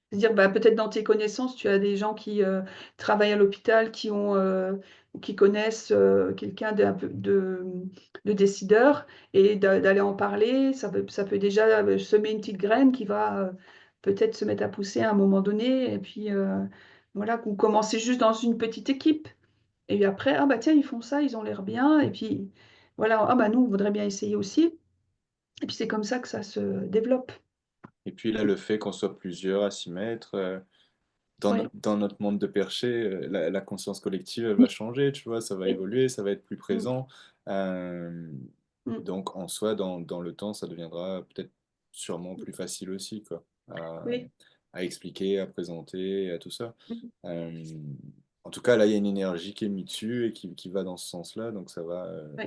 C'est-à-dire, bah, peut-être dans tes connaissances, tu as des gens qui travaillent à l'hôpital, qui connaissent quelqu'un de décideur, et d'aller en parler, ça peut déjà semer une petite graine qui va peut-être se mettre à pousser à un moment donné, et puis voilà, ou commencer juste dans une petite équipe. Et puis après, ah bah tiens, ils font ça, ils ont l'air bien, et puis voilà, ah bah nous, on voudrait bien essayer aussi. Et puis c'est comme ça que ça se développe. Et puis là, le fait qu'on soit plusieurs à s'y mettre, Oui. dans notre monde de perché, la conscience collective, elle va changer, tu vois, ça va Oui. évoluer, ça va être plus Mm. présent. Euh, Mm. donc en soi, dans le temps, ça deviendra peut-être sûrement plus facile aussi, quoi, Oui. à expliquer, à présenter, à tout ça. Mm. Euh, En tout cas, là, il y a une énergie qui est mise dessus et qui va dans ce sens-là, donc Oui,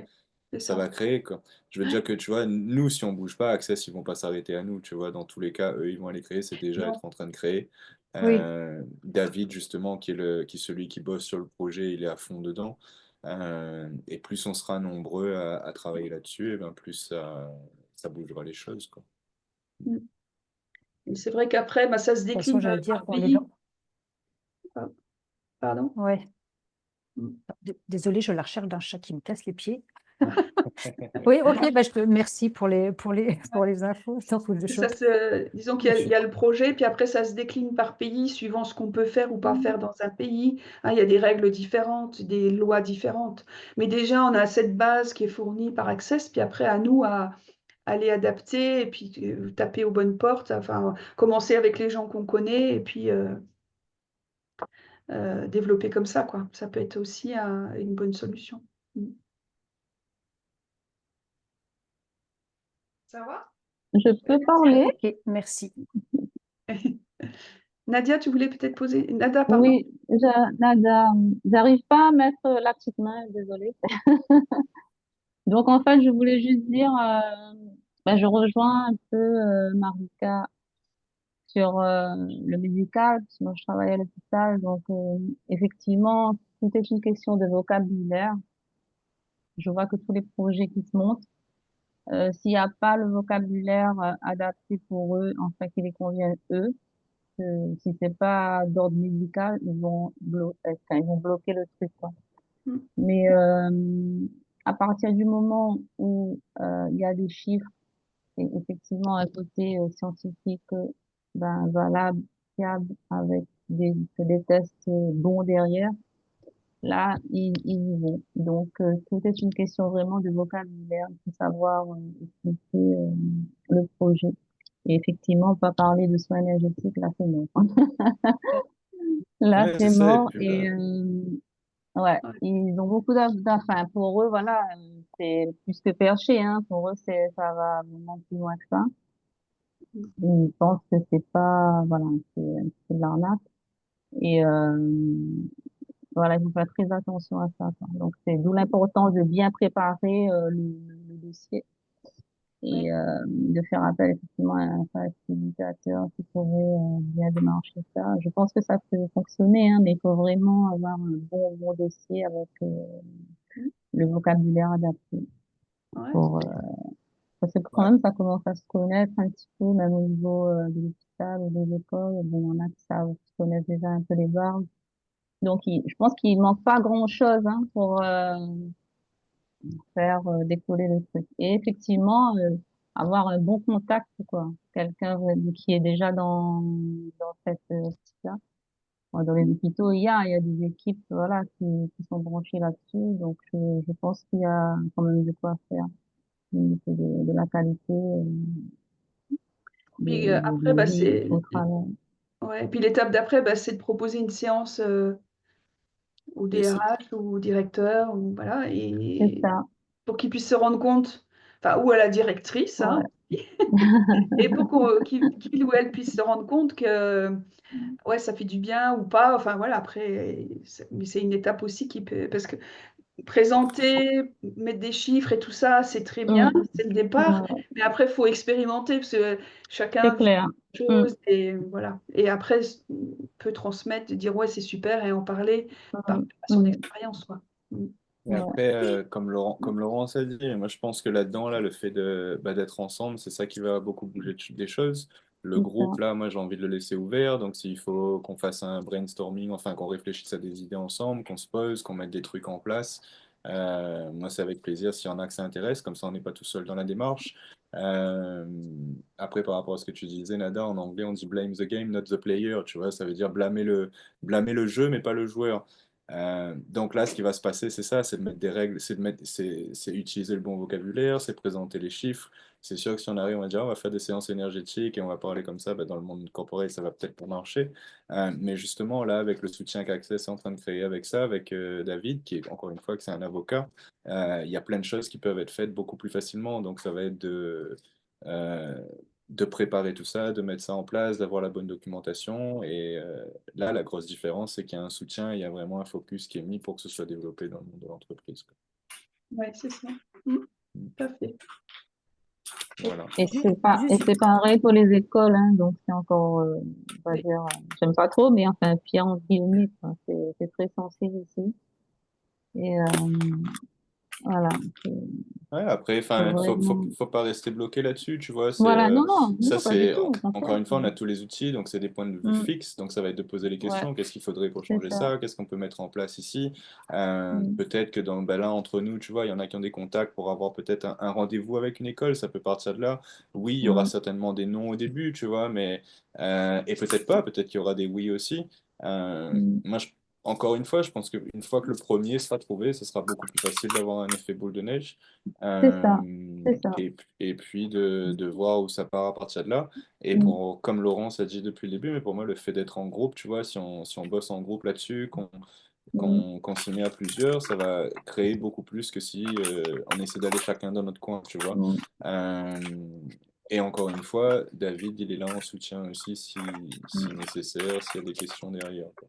c'est ça ça. va créer, quoi. Je veux dire que, tu vois, nous, si on bouge pas, Access, ils vont pas s'arrêter à nous, tu vois. Dans tous les cas, eux, ils vont aller créer, c'est déjà Non. être en train de créer. Oui, David, justement, qui est celui qui bosse sur le projet, il est à fond dedans. Et plus on sera nombreux à travailler là-dessus, et ben plus ça bougera les choses, quoi. Mm. Et c'est vrai qu'après, bah, ça se de toute façon, décline j'allais dire, par on est pays. dans... Ah, pardon? Ouais. Mm. Désolée, je la recherche d'un chat qui me casse les pieds. Oui, ok, bah, merci pour les infos. Attends, faut que je chope. Disons qu'il y a le projet, puis après ça se décline par pays, suivant ce qu'on peut faire ou pas faire dans un pays. Hein, il y a des règles différentes, des lois différentes. Mais déjà, on a cette base qui est fournie par Access, puis après, à nous à les adapter, et puis taper aux bonnes portes, enfin, commencer avec les gens qu'on connaît, et puis développer comme ça, quoi. Ça peut être aussi une bonne solution. Mm. Ça va? Je peux parler? Ok, merci. Nadia, tu voulais peut-être poser... Nada, pardon. Oui, Nada, j'arrive pas à mettre la petite main, désolée. Donc en fait, je voulais juste dire, ben, je rejoins un peu Marika sur le médical, parce que moi je travaille à l'hôpital, donc effectivement, tout est une question de vocabulaire. Je vois que tous les projets qui se montent, s'il n'y a pas le vocabulaire adapté pour eux, en fait, qui les convient eux, si c'est pas d'ordre médical, ils vont bloquer le truc, quoi. Mm. Mais à partir du moment où il y a des chiffres et effectivement un côté scientifique, ben valable, fiable, avec des tests bons derrière, là ils y vont. Donc tout est une question vraiment de vocabulaire, de savoir expliquer le projet. Et effectivement, pas parler de soins énergétiques, là c'est mort. Là Ouais, c'est c'est ça, et mort puis et ouais, Ouais. ils ont beaucoup enfin, pour eux, voilà, c'est plus que perché, hein. Pour eux, ça va vraiment plus loin que ça. Mm. Ils pensent que c'est pas, voilà, c'est de l'arnaque. Et, voilà, il faut faire très attention à ça, quoi. Donc, c'est d'où l'importance de bien préparer, le dossier Ouais. et, de faire appel effectivement à un facilitateur qui pourrait, bien démarcher ça. Je pense que ça peut fonctionner, hein, mais il faut vraiment avoir un bon dossier avec, Mm. le vocabulaire adapté. Ouais. Pour, parce que quand ouais. même, ça commence à se connaître un petit peu, même au niveau de l'hôpital ou des écoles. Bon, il y en a qui savent, qui connaissent déjà un peu les bases. Donc, je pense qu'il manque pas grand-chose hein, pour faire décoller le truc. Et effectivement, avoir un bon contact, quoi. Quelqu'un qui est déjà dans cette optique-là. Bon, dans les hôpitaux, il y a des équipes, voilà, qui sont branchées là-dessus. Donc, je pense qu'il y a quand même de quoi faire au niveau de la qualité Puis après, de bah, vie au travail. ouais. Puis l'étape d'après, bah, c'est de proposer une séance au Et c'est DRH ou au directeur, ou, voilà, C'est et ça, pour qu'ils puissent se rendre compte, enfin, ou à la directrice, hein, ouais. et pour qu'il ou elle puisse se rendre compte que ouais, ça fait du bien ou pas. Enfin voilà, après, mais c'est une étape aussi qui peut, parce que présenter, mettre des chiffres et tout ça, c'est très bien, c'est le départ. Ouais, Mais après, il faut expérimenter parce que chacun c'est vit clair. des choses et voilà. Et après, peut transmettre, dire ouais, c'est super et en parler par son expérience, quoi. Et Ouais, après, comme Laurent s'est dit, moi je pense que là-dedans, là, le fait d'être ensemble, c'est ça qui va beaucoup bouger des choses. Le c'est ça. groupe, là, moi j'ai envie de le laisser ouvert. Donc s'il faut qu'on fasse un brainstorming, enfin qu'on réfléchisse à des idées ensemble, qu'on se pose, qu'on mette des trucs en place, moi c'est avec plaisir s'il y en a que ça intéresse, comme ça on n'est pas tout seul dans la démarche. Euh, Après, par rapport à ce que tu disais, Nada, en anglais on dit blame the game, not the player, tu vois, ça veut dire blâmer le jeu, mais pas le joueur. Donc là, ce qui va se passer, c'est ça, c'est de mettre des règles, c'est utiliser le bon vocabulaire, c'est présenter les chiffres. C'est sûr que si on arrive, on va dire, on va faire des séances énergétiques et on va parler comme ça, bah, dans le monde corporel, ça va peut-être pas marcher. Mais justement, là, avec le soutien qu'Access est en train de créer avec ça, avec David, qui est encore une fois que c'est un avocat, il y a plein de choses qui peuvent être faites beaucoup plus facilement. Donc ça va être euh, de préparer tout ça, de mettre ça en place, d'avoir la bonne documentation. Et là, la grosse différence, c'est qu'il y a un soutien, il y a vraiment un focus qui est mis pour que ce soit développé dans le monde de l'entreprise, quoi. Ouais, c'est ça. Tout à fait. Voilà. Et Ju- et Juste, c'est pareil pour les écoles, hein, donc c'est encore, on va Oui. dire, j'aime pas trop, mais enfin, pire en guillemets, quoi. C'est très sensible ici. Et voilà, Ouais, après, c'est enfin, vraiment. faut pas rester bloqué là-dessus, tu vois. Voilà, non, non, Ça, non, pas du c'est, tout, au encore contraire. une fois, on a tous les outils, donc c'est des points de vue Mm, fixes. Donc, ça va être de poser les ouais. questions. Qu'est-ce qu'il faudrait pour c'est changer ça. ça? Qu'est-ce qu'on peut mettre en place ici? Mm, Peut-être que ben là, entre nous, tu vois, il y en a qui ont des contacts pour avoir peut-être un rendez-vous avec une école. Ça peut partir de là. Oui, il y aura mm, certainement des non au début, tu vois, mais, et peut-être pas, peut-être qu'il y aura des oui aussi. mm. Moi, encore une fois, je pense qu'une fois que le premier sera trouvé, ce sera beaucoup plus facile d'avoir un effet boule de neige. C'est ça, c'est ça. Et puis de voir où ça part à partir de là. Et Mm, comme Laurence a dit depuis le début, mais pour moi, le fait d'être en groupe, tu vois, si on bosse en groupe là-dessus, mm, qu'on s'y met à plusieurs, ça va créer beaucoup plus que si on essaie d'aller chacun dans notre coin, tu vois. mm. Euh, et encore une fois, David, il est là en soutien aussi si nécessaire, s'il y a des questions derrière, quoi.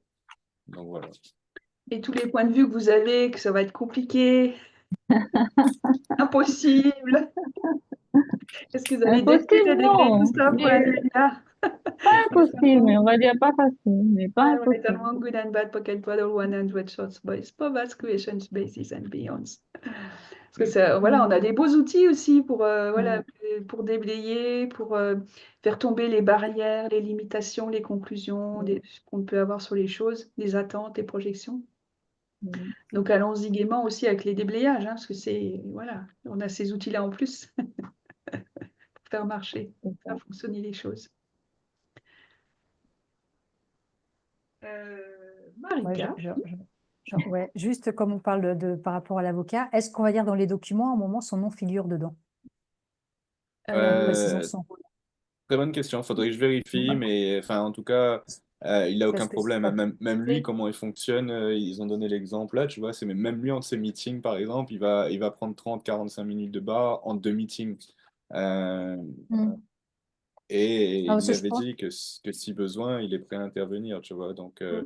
Donc voilà. Et tous les points de vue que vous avez, que ça va être compliqué, impossible. Est-ce que vous avez des études Impossible, à déblayer tout non. ça pour la DEA? Pas impossible, mais on va dire pas facile, mais pas When it impossible. one good and bad pocket paddle 100 shots boys, Povas questions basis and beyond. Parce que ça, voilà, on a des beaux outils aussi pour, voilà, pour déblayer, pour faire tomber les barrières, les limitations, les conclusions qu'on peut avoir sur les choses, les attentes, les projections. Mm. Donc allons-y gaiement aussi avec les déblayages, hein, parce que c'est, voilà, on a ces outils-là en plus pour faire marcher, C'est ça. faire fonctionner les choses. Ouais, Marika, ouais, juste comme on parle par rapport à l'avocat, est-ce qu'on va dire dans les documents, à un moment, son nom figure dedans, en précisant Euh, son rôle? Très bonne question. Faudrait que je vérifie, mais enfin, en tout cas, il n'a aucun Parce que problème, hein. Même lui, oui, comment il fonctionne, ils ont donné l'exemple là, tu vois, c'est même lui, entre ses meetings, par exemple, il va prendre 30-45 minutes de bar entre deux meetings. Euh, Mm. et Ah, il parce que je m'avait pense, dit que si besoin, il est prêt à intervenir, tu vois. Donc, euh,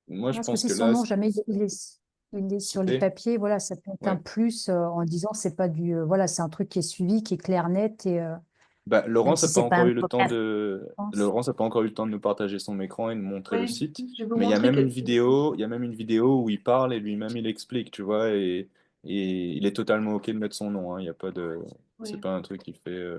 moi, je parce que pense si que son là, nom jamais il est sur les c'était, papiers, voilà, ça peut être un ouais. plus en disant c'est pas du, voilà, c'est un truc qui est suivi, qui est clair, net, et Bah, même si c'est pas un avocat, je pense. Laurence n'a pas encore eu le temps de nous partager son écran et de montrer le oui, site. je vais vous Mais il y a montrer même une quelques vidéo, il y a même une vidéo où il parle et lui-même il explique, tu vois, et il est totalement OK de mettre son nom, hein. Il y a pas de, c'est oui. pas un truc qu'il fait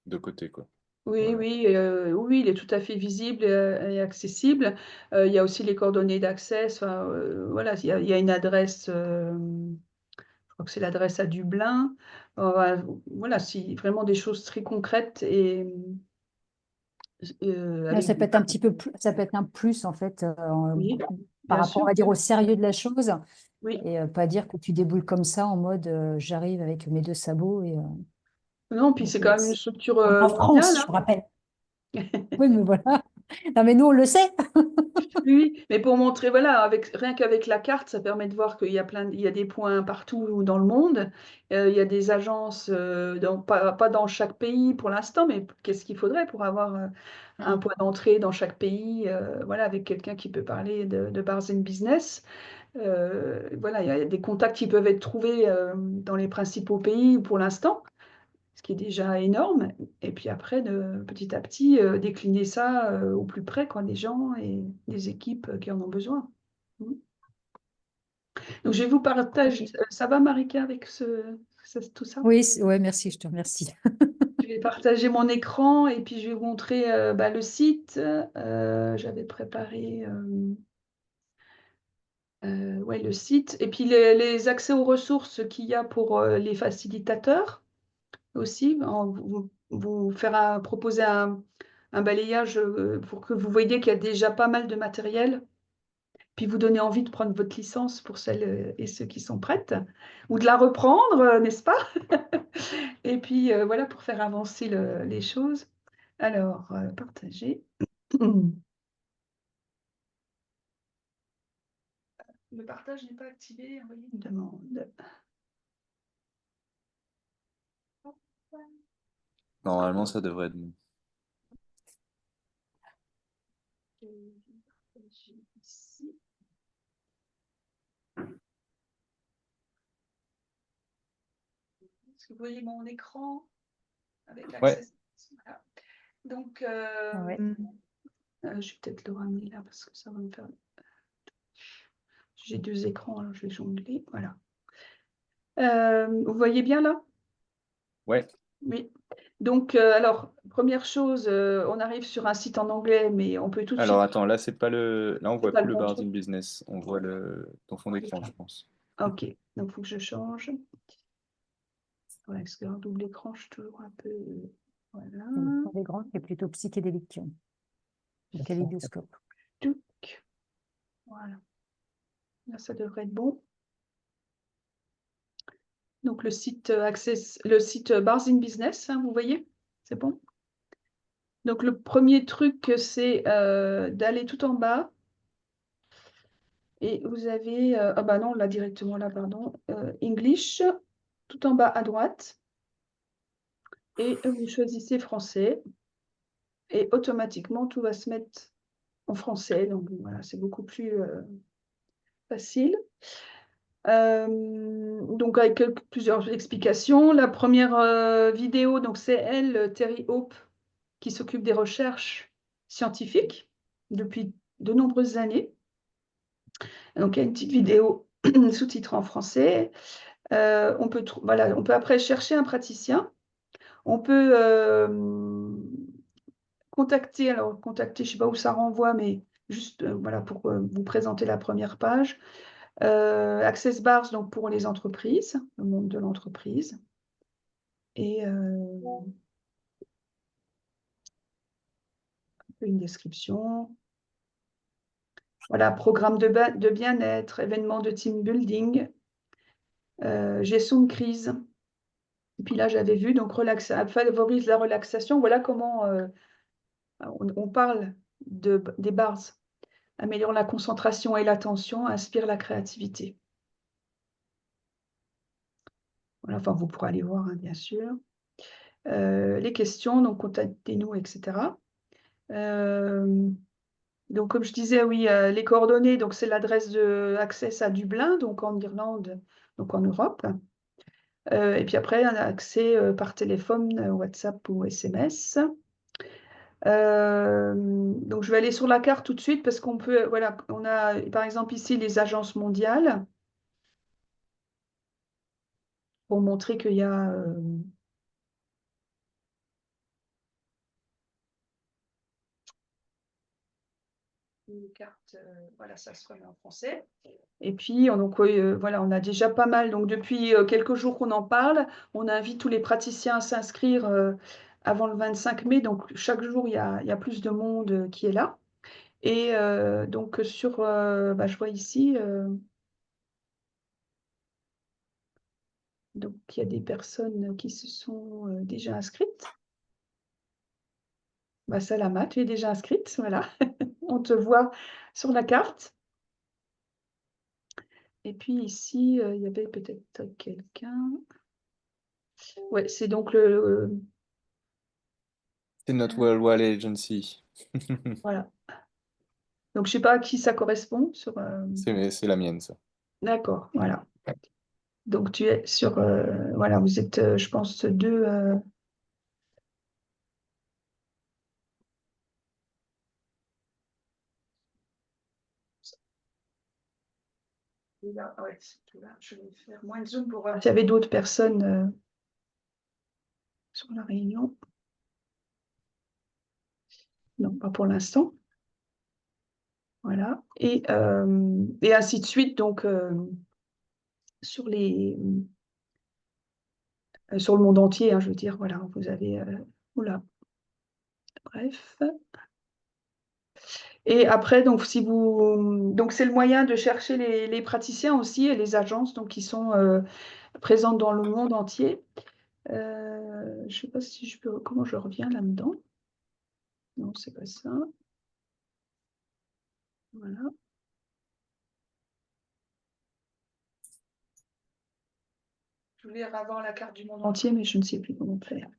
de côté, quoi. Oui, Voilà. oui, oui, il est tout à fait visible et accessible. Il y a aussi les coordonnées d'accès. Enfin, voilà, il y a une adresse, je crois que c'est l'adresse à Dublin. Voilà, si vraiment des choses très concrètes et avec Ça des peut être un petit peu plus, ça peut être un plus en fait oui, par bien rapport, on sûr, va dire, au sérieux de la chose oui. et pas dire que tu déboules comme ça en mode j'arrive avec mes deux sabots et Non, puis donc, c'est quand même une structure on est en mondiale, France, je hein. vous rappelle. Oui, mais voilà. Non, mais nous, on le sait. Oui, mais pour montrer, voilà, rien qu'avec la carte, ça permet de voir qu'il y a il y a des points partout dans le monde. Il y a des agences, pas dans chaque pays pour l'instant, mais qu'est-ce qu'il faudrait pour avoir un point d'entrée dans chaque pays, voilà, avec quelqu'un qui peut parler de bars and business. Voilà, il y a des contacts qui peuvent être trouvés dans les principaux pays pour l'instant, ce qui est déjà énorme. Et puis après, petit à petit, décliner ça au plus près, quoi, des gens et des équipes qui en ont besoin. Mm. Donc, je vais vous partager. Ça va, Marika, avec tout ça? Oui, ouais, merci, je te remercie. Je vais partager mon écran et puis je vais vous montrer le site. J'avais préparé ouais, le site et puis les accès aux ressources qu'il y a pour les facilitateurs aussi. Vous faire proposer un balayage pour que vous voyez qu'il y a déjà pas mal de matériel, puis vous donner envie de prendre votre licence pour celles et ceux qui sont prêtes, ou de la reprendre, n'est-ce pas? Et puis voilà, pour faire avancer les choses. Alors, partager. Le partage n'est pas activé, envoyer une demande. Normalement, ça devrait être bon. Ici. Est-ce que vous voyez mon écran avec Ouais. accès? Voilà. Donc, Ouais. je vais peut-être le ramener là parce que ça va me faire. J'ai deux écrans, alors je vais jongler. Voilà. Vous voyez bien là? Ouais. Oui. Donc, alors, première chose, on arrive sur un site en anglais, mais on peut tout de Alors suite. attends, là c'est pas le. Là on voit pas plus le le bon Bars truc. in Business. On voit ton fond d'écran, je pense. Ok, donc il faut que je change. Ouais, parce qu'un double écran, je suis toujours un peu. Voilà. Le fond d'écran qui est plutôt psychédélique. Le kaléidoscope. Touc. Voilà. Là, ça devrait être bon. Donc le site Bars in Business, hein, vous voyez, c'est bon. Donc le premier truc, c'est d'aller tout en bas. Et vous avez, ah bah non, là directement là, pardon, English, tout en bas à droite. Et vous choisissez français. Et automatiquement, tout va se mettre en français. Donc voilà, c'est beaucoup plus facile. Donc avec plusieurs explications. La première vidéo, donc c'est elle, Terry Hope, qui s'occupe des recherches scientifiques depuis de nombreuses années. Donc il y a une petite vidéo sous-titrée en français. On peut après chercher un praticien. On peut contacter, je ne sais pas où ça renvoie, mais juste voilà, pour vous présenter la première page. Access Bars, donc pour les entreprises, le monde de l'entreprise. Et une description. Voilà, programme de bien-être, événements de team building, gestion de crise. Et puis là, j'avais vu, donc favorise la relaxation. Voilà comment on parle des bars. Améliore la concentration et l'attention, inspire la créativité. Voilà, enfin, vous pourrez aller voir, hein, bien sûr. Les questions, donc contactez-nous, etc. Donc, comme je disais, oui, les coordonnées, donc c'est l'adresse de Access à Dublin, donc en Irlande, donc en Europe. Et puis après, on a accès par téléphone, WhatsApp ou SMS. Donc, je vais aller sur la carte tout de suite parce qu'on peut, voilà, on a par exemple ici les agences mondiales pour montrer qu'il y a une carte, voilà, ça se remet en français. Et puis, donc, voilà, on a déjà pas mal. Donc, depuis quelques jours qu'on en parle, on invite tous les praticiens à s'inscrire avant le 25 mai. Donc, chaque jour, il y a plus de monde qui est là. Et donc, je vois ici, donc, il y a des personnes qui se sont déjà inscrites. Bah, Salama, tu es déjà inscrite, voilà. On te voit sur la carte. Et puis ici, il y avait peut-être quelqu'un. Ouais, c'est donc C'est notre Worldwide Agency. voilà. Donc, je ne sais pas à qui ça correspond. C'est la mienne, ça. D'accord, voilà. Donc, tu es sur... voilà, vous êtes, je pense, deux... Là, ouais, là, je vais faire moins de zoom pour voir s'il y avait d'autres personnes sur la réunion. Non, pas pour l'instant. Voilà. Et ainsi de suite, donc, sur sur le monde entier, hein, je veux dire, voilà, vous avez... oula, bref. Et après, donc, donc c'est le moyen de chercher les praticiens aussi et les agences donc, qui sont présentes dans le monde entier. Je ne sais pas si je peux... Comment je reviens là-dedans? Non, c'est pas ça. Voilà. Je voulais avoir la carte du monde entier, mais je ne sais plus comment faire.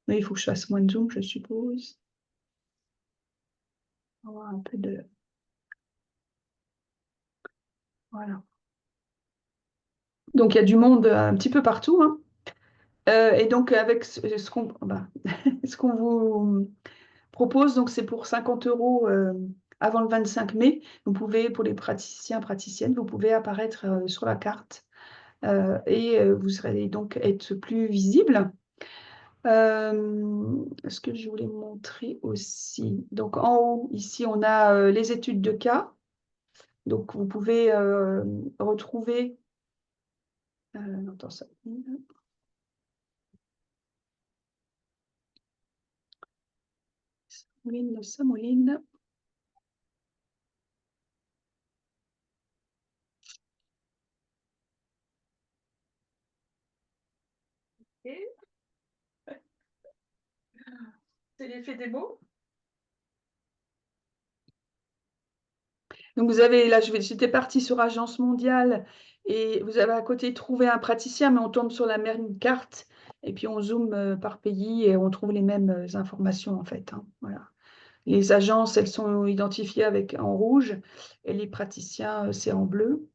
Mais il faut que je fasse moins de zoom, je suppose. On va avoir un peu de... Voilà. Donc, il y a du monde un petit peu partout, hein. Et donc, avec ce qu'on ce qu'on vous propose, donc c'est pour 50 € avant le 25 mai. Vous pouvez, pour les praticiens, praticiennes, vous pouvez apparaître sur la carte et vous allez donc être plus visible. Ce que je voulais vous montrer aussi. Donc, en haut, ici, on a les études de cas. Donc, vous pouvez retrouver... attends, ça... Ça mouline. C'est l'effet des mots. Donc vous avez, là, j'étais partie sur Agence mondiale et vous avez à côté trouver un praticien, mais on tombe sur la même carte et puis on zoome par pays et on trouve les mêmes informations en fait, hein, voilà. Les agences, elles sont identifiées en rouge et les praticiens, c'est en bleu.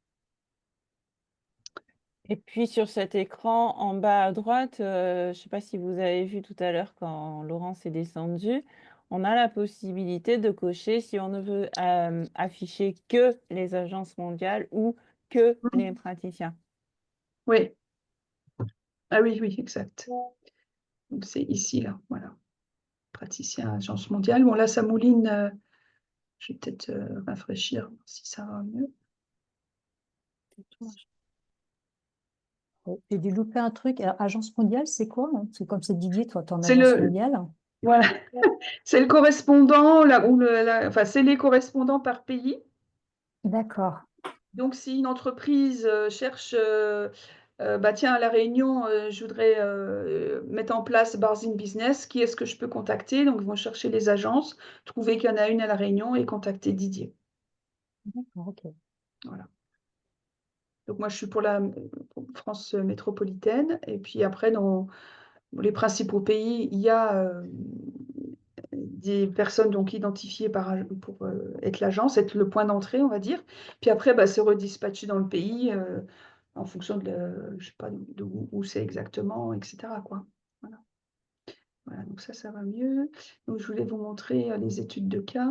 Et puis sur cet écran en bas à droite, je ne sais pas si vous avez vu tout à l'heure quand Laurence est descendue, on a la possibilité de cocher si on ne veut afficher que les agences mondiales ou que les praticiens. Oui. Ah oui, oui, exact. Donc c'est ici, là, voilà. Praticien, Agence mondiale. Bon, là, ça mouline. Je vais peut-être rafraîchir si ça va mieux. J'ai dû louper un truc. Alors, Agence mondiale, c'est quoi, hein? C'est comme c'est Didier, toi, tu en C'est agence mondiale. Voilà. C'est le correspondant, là, ou enfin, c'est les correspondants par pays. D'accord. Donc, si une entreprise cherche, bah, tiens, à La Réunion, je voudrais mettre en place Bars in Business, qui est-ce que je peux contacter? Donc, ils vont chercher les agences, trouver qu'il y en a une à La Réunion et contacter Didier. D'accord, ok. Voilà. Donc, moi, je suis pour la France métropolitaine. Et puis après, dans les principaux pays, il y a des personnes donc identifiées pour être l'agence, être le point d'entrée, on va dire. Puis après, bah, se redispatcher dans le pays en fonction de, je sais pas, où c'est exactement, etc., quoi. Voilà. Voilà, donc ça va mieux. Donc, je voulais vous montrer les études de cas.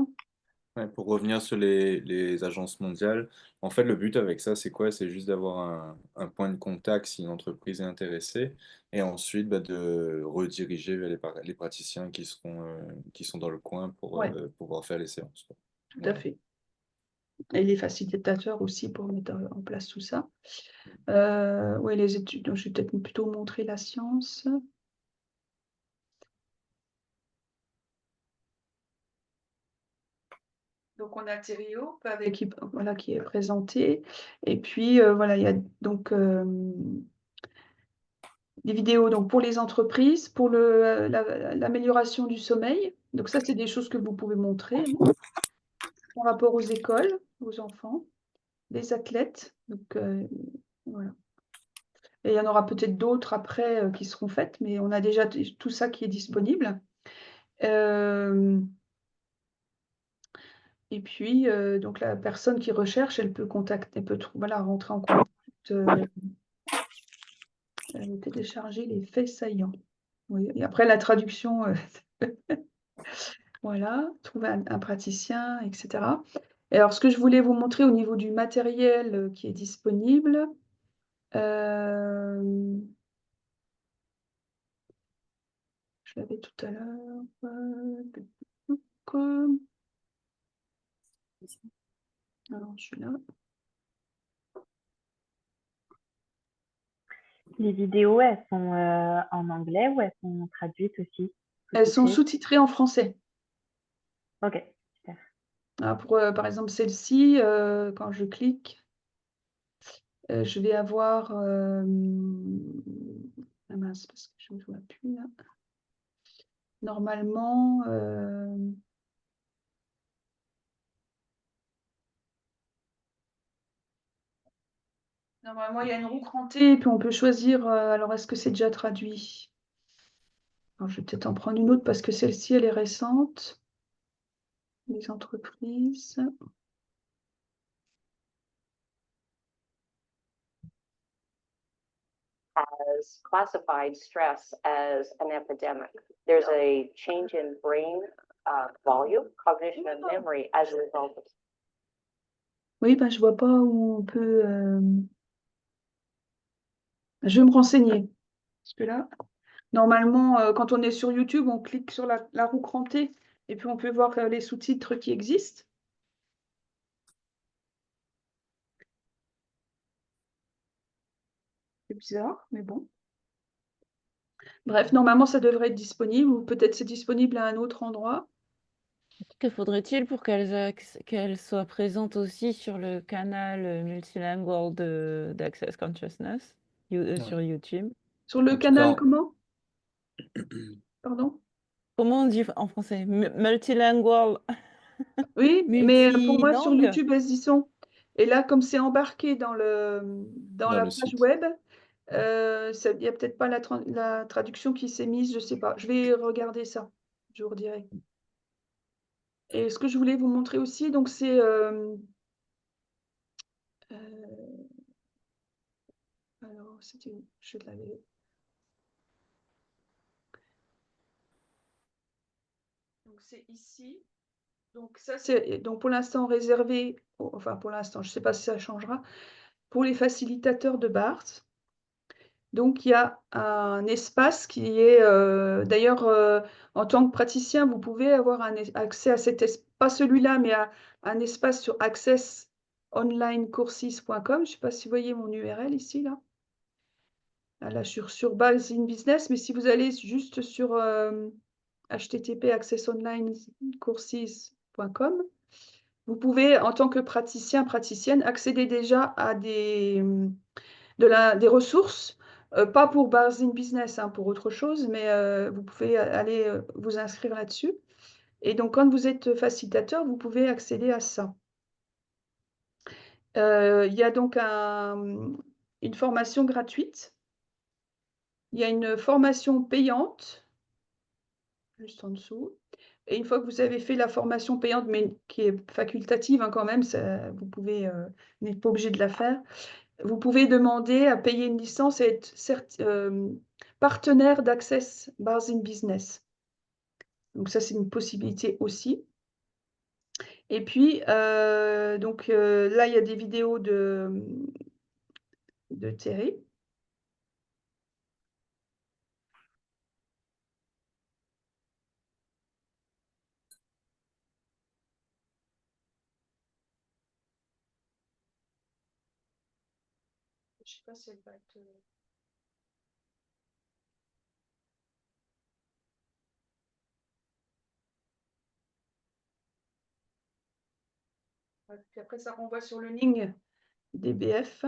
Ouais, pour revenir sur les agences mondiales, en fait, le but avec ça, c'est quoi? C'est juste d'avoir un point de contact si une entreprise est intéressée et ensuite bah, de rediriger vers les praticiens qui sont dans le coin pour Ouais, pouvoir faire les séances, quoi. tout à Voilà. fait. Et les facilitateurs aussi pour mettre en place tout ça. Oui, les études, donc je vais peut-être plutôt montrer la science. Donc, on a Thério voilà, qui est présenté. Et puis, voilà, il y a donc des vidéos donc, pour les entreprises, pour l'amélioration du sommeil. Donc, ça, c'est des choses que vous pouvez montrer par rapport aux écoles, aux enfants, les athlètes. Donc, voilà. Et il y en aura peut-être d'autres après qui seront faites, mais on a déjà tout ça qui est disponible. Et puis, donc la personne qui recherche, elle peut contacter, voilà, rentrer en contact, télécharger les faits saillants. Oui. Et après la traduction, voilà, trouver un praticien, etc. Et alors, ce que je voulais vous montrer au niveau du matériel qui est disponible, je l'avais tout à l'heure. Alors, je suis là. Les vidéos, elles sont en anglais ou elles sont traduites aussi? Elles sont Sous-titrées? sous-titrées en français. Ok, super. Ah, pour, par exemple, celle-ci, quand je clique, je vais avoir... ah mince, parce que je ne vois plus là. Normalement, il y a une roue crantée, et puis on peut choisir. Alors, est-ce que c'est déjà traduit? Alors, je vais peut-être en prendre une autre parce que celle-ci, elle est récente. Les entreprises. Has classified stress as an epidemic. There's a change in brain volume, cognition, and memory as a result of. Oui, ben, je vois pas où on peut. Je vais me renseigner. Parce que là, normalement, quand on est sur YouTube, on clique sur la roue crantée et puis on peut voir les sous-titres qui existent. C'est bizarre, mais bon. Bref, normalement, ça devrait être disponible, ou peut-être c'est disponible à un autre endroit. Que faudrait-il pour qu'elle soit présente aussi sur le canal multilingual d'Access Consciousness sur YouTube? Sur le En tout canal, cas, comment? Pardon? Comment on dit en français? Multilingual, Oui, mais pour moi, sur multilangue? YouTube, elles y sont. Et là, comme c'est embarqué dans dans la le page site. web, il n'y a peut-être pas la traduction qui s'est mise, je ne sais pas. Je vais regarder ça, je vous redirai. Et ce que je voulais vous montrer aussi, donc c'est... alors, c'était où? Je l'avais... Donc c'est ici. Donc ça, c'est donc pour l'instant réservé, enfin pour l'instant, je ne sais pas si ça changera, pour les facilitateurs de BART. Donc il y a un espace qui est, d'ailleurs, en tant que praticien, vous pouvez avoir accès à cet espace, pas celui-là, mais à un espace sur accessonlinecourses.com. Je ne sais pas si vous voyez mon URL ici, là. Là, sur Bars in Business, mais si vous allez juste sur http accessonlinecourses.com, vous pouvez, en tant que praticien, praticienne, accéder déjà à des ressources, pas pour Bars in Business, hein, pour autre chose, mais vous pouvez aller vous inscrire là-dessus. Et donc, quand vous êtes facilitateur, vous pouvez accéder à ça. Il y a donc une formation gratuite. Il y a une formation payante, juste en dessous. Et une fois que vous avez fait la formation payante, mais qui est facultative, hein, quand même, vous n'êtes pas obligé de la faire, vous pouvez demander à payer une licence et être partenaire d'Access Bars in Business. Donc ça, c'est une possibilité aussi. Et puis, donc là, il y a des vidéos de Thierry. Je ne sais pas si elle va être... Puis après, ça renvoie sur le link DBF,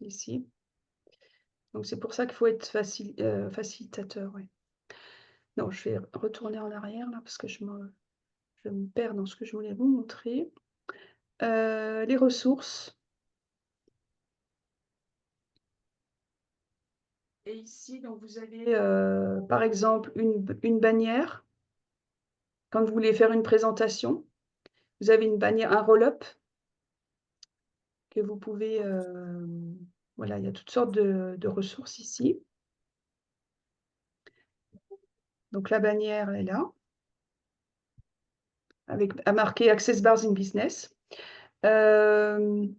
ici. Donc c'est pour ça qu'il faut être facilitateur. Ouais. Non, je vais retourner en arrière, là, parce que je me perds dans ce que je voulais vous montrer. Les ressources. Et ici, donc, vous avez, par exemple, une bannière quand vous voulez faire une présentation. Vous avez une bannière, un roll-up que vous pouvez... voilà, il y a toutes sortes de ressources ici. Donc la bannière est là, avec à marquer Access Bars in Business. Le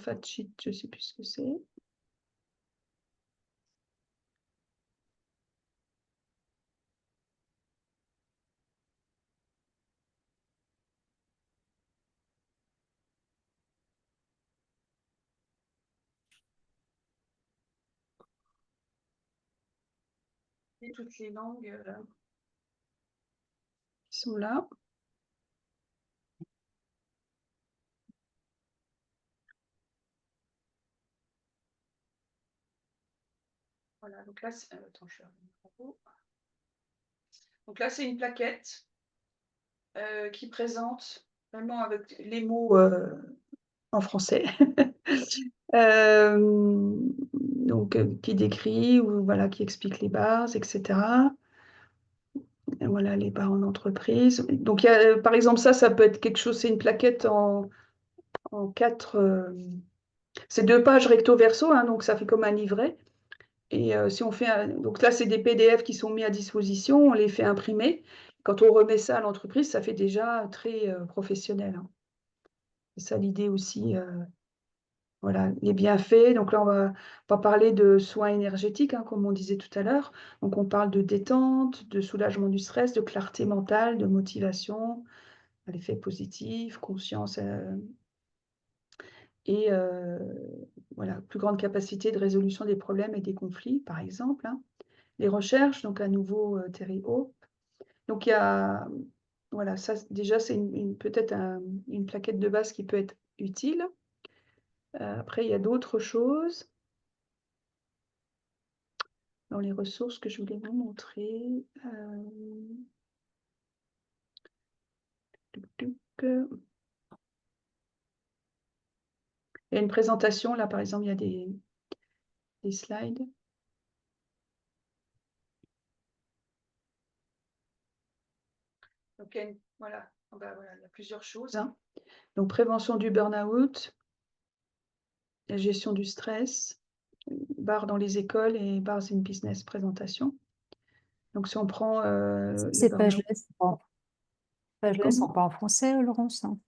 fact sheet, je ne sais plus ce que c'est. Et toutes les langues qui sont là. Voilà, donc là, c'est attends, je vais revenir en haut. Donc là, c'est une plaquette qui présente vraiment avec les mots en français. Donc, qui décrit ou voilà, qui explique les bars, etc. Et voilà, les bars en entreprise. Donc, il y a, par exemple, ça peut être quelque chose, c'est une plaquette en 4. C'est 2 pages recto verso, hein, donc ça fait comme un livret. Et si on fait donc là, c'est des PDF qui sont mis à disposition, on les fait imprimer. Quand on remet ça à l'entreprise, ça fait déjà très professionnel, hein. C'est ça l'idée aussi, voilà, les bienfaits. Donc là, on va parler de soins énergétiques, hein, comme on disait tout à l'heure. Donc on parle de détente, de soulagement du stress, de clarté mentale, de motivation, l'effet positif, conscience et voilà, plus grande capacité de résolution des problèmes et des conflits, par exemple, hein. Les recherches, donc à nouveau Terry Hope. Donc il y a, voilà, ça déjà c'est peut-être une plaquette de base qui peut être utile. Après, il y a d'autres choses dans les ressources que je voulais vous montrer. Il y a une présentation, là par exemple, il y a des slides. Donc, voilà. Voilà, il y a plusieurs choses, hein. Donc, prévention du burn-out, la gestion du stress, bars dans les écoles et bars in business présentation. Donc, si on prend Ces le pages-là, burn-out. sont pas en français, Laurence, hein.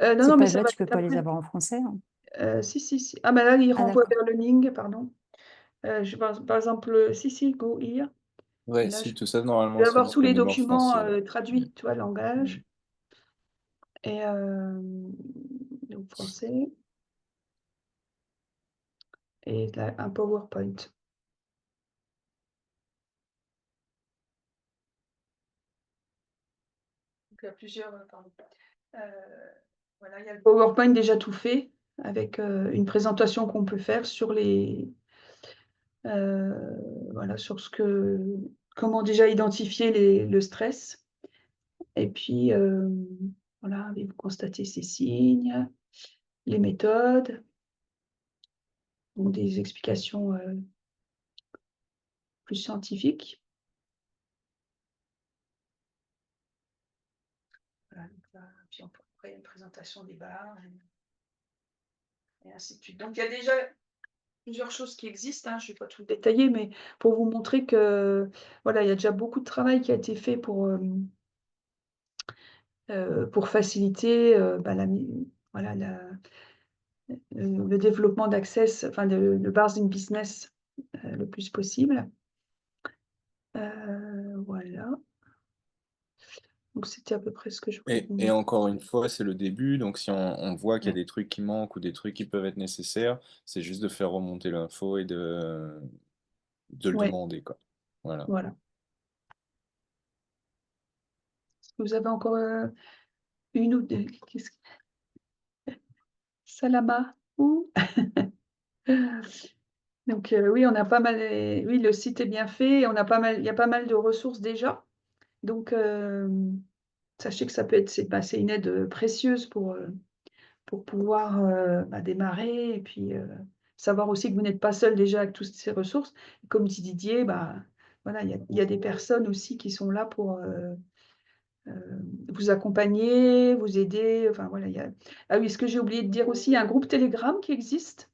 Non, Ces non, mais ça pages-là, va tu peux être pas les après. avoir en français, hein. Si. Ah, mais là, il renvoie d'accord. vers le link, pardon. Par exemple, si, go here. Ouais, Là, si, je tout ça, normalement, vais serait avoir tous les disponible en documents français, là. traduits, tu vois, langage. Et donc français. Et là, un PowerPoint. Donc, il y a plusieurs. Pardon. Voilà, il y a le PowerPoint déjà tout fait, avec une présentation qu'on peut faire sur les. Voilà, sur comment déjà identifier le stress. Et puis, voilà, vous constatez ces signes, les méthodes, donc des explications plus scientifiques. Voilà, donc là, puis après, il y a une présentation des bars, et ainsi de suite. Donc, il y a déjà plusieurs choses qui existent, hein, je ne vais pas tout détailler, mais pour vous montrer que voilà, il y a déjà beaucoup de travail qui a été fait pour faciliter voilà, le développement d'access, enfin de bars in business le plus possible. Voilà. Donc c'était à peu près ce que je voulais vous Et montrer. encore une fois, c'est le début, donc si on voit qu'il y a Ouais. des trucs qui manquent ou des trucs qui peuvent être nécessaires, c'est juste de faire remonter l'info et de le Ouais, demander, quoi. Voilà. voilà. Est-ce que vous avez encore une ou deux? Salama ou Donc oui, on a pas mal. Oui, le site est bien fait. On a pas mal. Il y a pas mal de ressources déjà. Donc sachez que ça peut être. C'est une aide précieuse pour pouvoir démarrer et puis savoir aussi que vous n'êtes pas seul déjà avec toutes ces ressources. Comme dit Didier, voilà, il y a des personnes aussi qui sont là vous accompagner, vous aider. Enfin, voilà, Ah oui, ce que j'ai oublié de dire aussi, il y a un groupe Telegram qui existe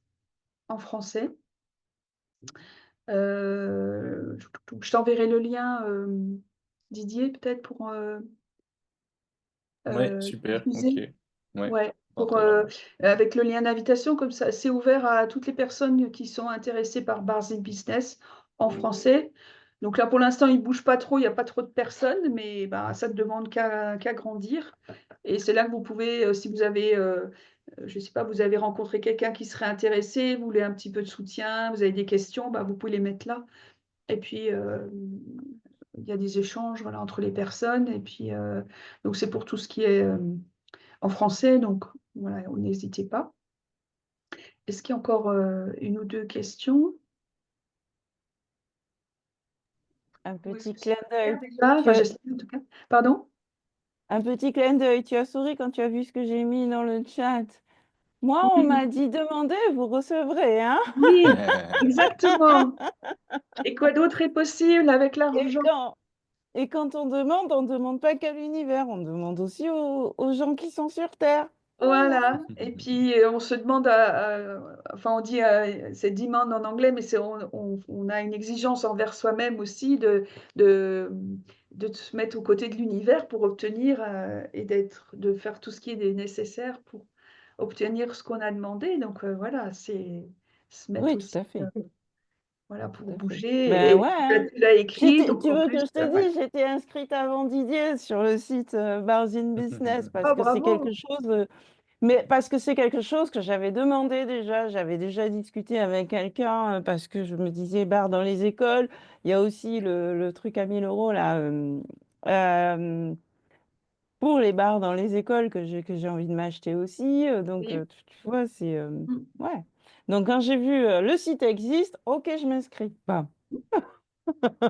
en français. Je t'enverrai le lien, Didier, peut-être pour Ouais, super, diffuser. ok. Ouais, Ouais, partageons. avec le lien d'invitation, comme ça, c'est ouvert à toutes les personnes qui sont intéressées par Bars in Business en français. Donc là, pour l'instant, il ne bouge pas trop, il n'y a pas trop de personnes, mais bah, ça ne demande qu'à grandir. Et c'est là que vous pouvez, si vous avez, je ne sais pas, vous avez rencontré quelqu'un qui serait intéressé, vous voulez un petit peu de soutien, vous avez des questions, bah, vous pouvez les mettre là. Et puis, il y a des échanges, voilà, entre les personnes. Et puis, donc c'est pour tout ce qui est en français, donc voilà, n'hésitez pas. Est-ce qu'il y a encore une ou deux questions? Un Oui, petit est-ce que clin c'est clair d'œil. déjà? Enfin, Tu as- j'espère en tout cas. Pardon? Un petit clin d'œil. Tu as souri quand tu as vu ce que j'ai mis dans le chat. Moi, on Oui, m'a dit demandez, vous recevrez, hein? oui, exactement. Et quoi d'autre est possible avec Et l'argent? quand, et quand on demande pas qu'à l'univers, on demande aussi aux gens qui sont sur Terre. Voilà. Voilà. Et puis on se demande, enfin on dit, c'est demand en anglais, mais on a une exigence envers soi-même aussi de, de se mettre aux côtés de l'univers pour obtenir et de faire tout ce qui est nécessaire pour obtenir ce qu'on a demandé. Donc voilà, c'est se mettre Oui, tout aussi, à fait. voilà, Tout pour à fait. bouger. Ben Et ouais, hein. tu l'as écrit, donc Tu en veux plus, que je te ouais. dise, j'étais inscrite avant Didier sur le site Bars in Business parce Ah, que c'est quelque bravo! chose, mais parce que c'est quelque chose que j'avais demandé déjà, j'avais déjà discuté avec quelqu'un parce que je me disais bar dans les écoles. Il y a aussi le truc à 1000 euros là euh, pour les bars dans les écoles que j'ai envie de m'acheter aussi. Donc Oui. tu vois, c'est Mm. ouais. Donc quand j'ai vu le site existe, ok, je m'inscris. Bam.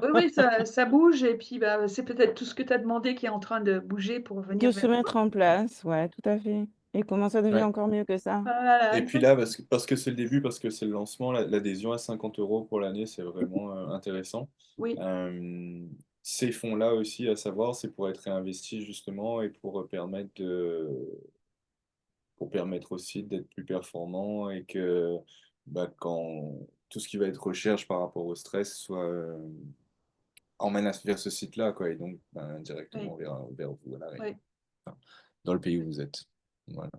Oui, oui, ça bouge et puis bah, c'est peut-être tout ce que tu as demandé qui est en train de bouger pour venir De vers se mettre en place, ouais, tout à fait. Et comment ça devient Ouais. encore mieux que ça? Voilà, Et puis là, exactement. parce que c'est le début, parce que c'est le lancement, l'adhésion à 50 € pour l'année, c'est vraiment intéressant. Oui, Ces fonds-là aussi, à savoir, c'est pour être réinvestis justement et pour permettre aussi d'être plus performant et que quand tout ce qui va être recherche par rapport au stress soit emmène vers ce site-là, quoi, et donc directement oui, vers vous à l'arrivée, oui. enfin, dans le pays où vous êtes. Voilà.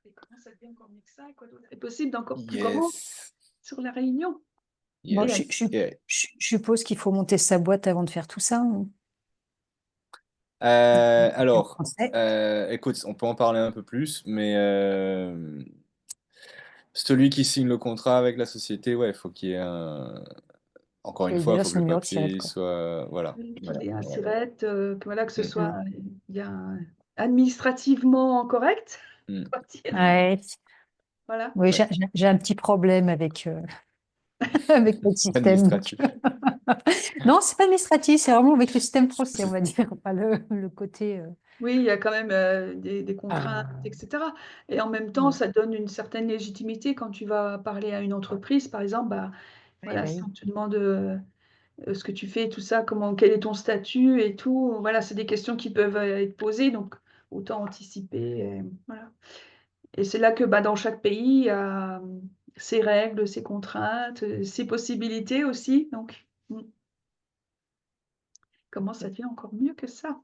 Et comment ça devient encore mieux que ça? Quoi d'autre est possible d'encore plus grand Yes. sur la Réunion? Bon, Yes. Yeah. je suppose qu'il faut monter sa boîte avant de faire tout ça, hein. Alors, Français. écoute, on peut en parler un peu plus, mais celui qui signe le contrat avec la société, ouais, il faut qu'il y ait encore une Et fois, il déjà faut que son le numéro de SIRET, papier quoi. soit, voilà. Qu'il ait un Voilà. SIRET, que, voilà, que ce Mm, soit il y a administrativement correct, mm. on va dire. Ouais. Voilà. Oui, Ouais. j'ai un petit problème avec, avec le système. Administratif. Non, c'est pas administratif, c'est vraiment avec le système français, on va dire, pas le côté. Oui, il y a quand même des contraintes, Ah, etc. Et en même temps, ouais. ça donne une certaine légitimité quand tu vas parler à une entreprise, par exemple, bah, Ouais, voilà, bah si oui. on te demande ce que tu fais, tout ça, quel est ton statut et tout, voilà, c'est des questions qui peuvent être posées, donc autant anticiper. Et, voilà. Et c'est là que bah, dans chaque pays, il y a ses règles, ses contraintes, ses possibilités aussi. Donc, comment ça devient encore mieux que ça?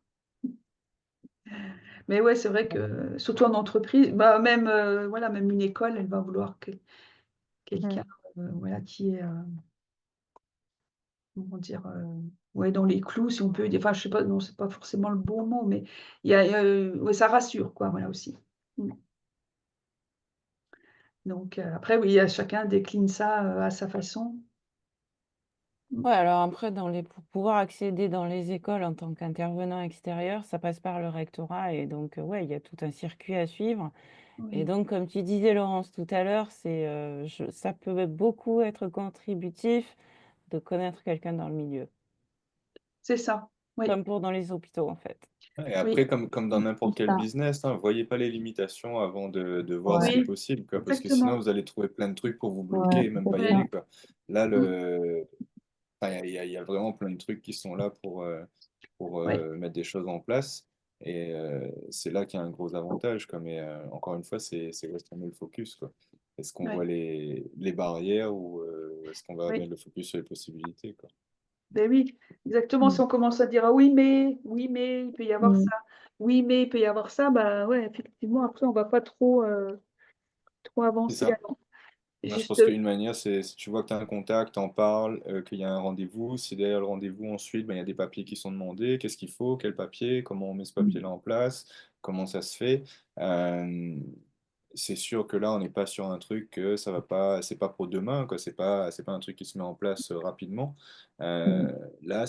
Mais ouais, c'est vrai que surtout en entreprise, bah, même, voilà, même une école, elle va vouloir quelqu'un voilà, qui est, comment dire, ouais, dans les clous, si on peut dire. Enfin, je sais pas, non, c'est pas forcément le bon mot, mais ouais, ça rassure, quoi, voilà aussi. Mm. Donc, après, oui, chacun décline ça à sa façon. Ouais, alors après, pour pouvoir accéder dans les écoles en tant qu'intervenant extérieur, ça passe par le rectorat et donc, ouais, il y a tout un circuit à suivre. Et Oui, donc, comme tu disais, Laurence, tout à l'heure, ça peut beaucoup être contributif de connaître quelqu'un dans le milieu, c'est ça. Oui, comme pour dans les hôpitaux, en fait. Et oui, après, comme dans n'importe C'est quel ça. business, hein, voyez pas les limitations avant de voir ce Ouais, qui est oui, possible, quoi, parce que sinon exactement. vous allez trouver plein de trucs pour vous ouais, bloquer et même c'est pas y ça. Oui. aller, quoi. Là, Mm. enfin, il y a vraiment plein de trucs qui sont là pour Oui, mettre des choses en place. Et c'est là qu'il y a un gros avantage, quoi. Mais encore une fois, c'est où est-ce qu'on met le focus, quoi. Est-ce qu'on voit oui, les barrières ou est-ce qu'on va oui. mettre le focus sur les possibilités, quoi. Ben oui, exactement. Si Mm. on commence à dire ah oui, mais il peut y avoir Mm. ça, oui, mais il peut y avoir ça, bah ouais, effectivement, après, on va pas trop C'est avancer. ça. Alors, Moi, je juste, pense qu'une manière, c'est si tu vois que tu as un contact, t'en parles, qu'il y a un rendez-vous. Si derrière le rendez-vous, ensuite, ben, il y a des papiers qui sont demandés. Qu'est-ce qu'il faut? Quel papier? Comment on met ce papier-là en place? Comment ça se fait? Euh, c'est sûr que là, on n'est pas sur un truc que ça va pas, c'est pas pour demain, quoi. C'est pas un truc qui se met en place rapidement. Mm. Là,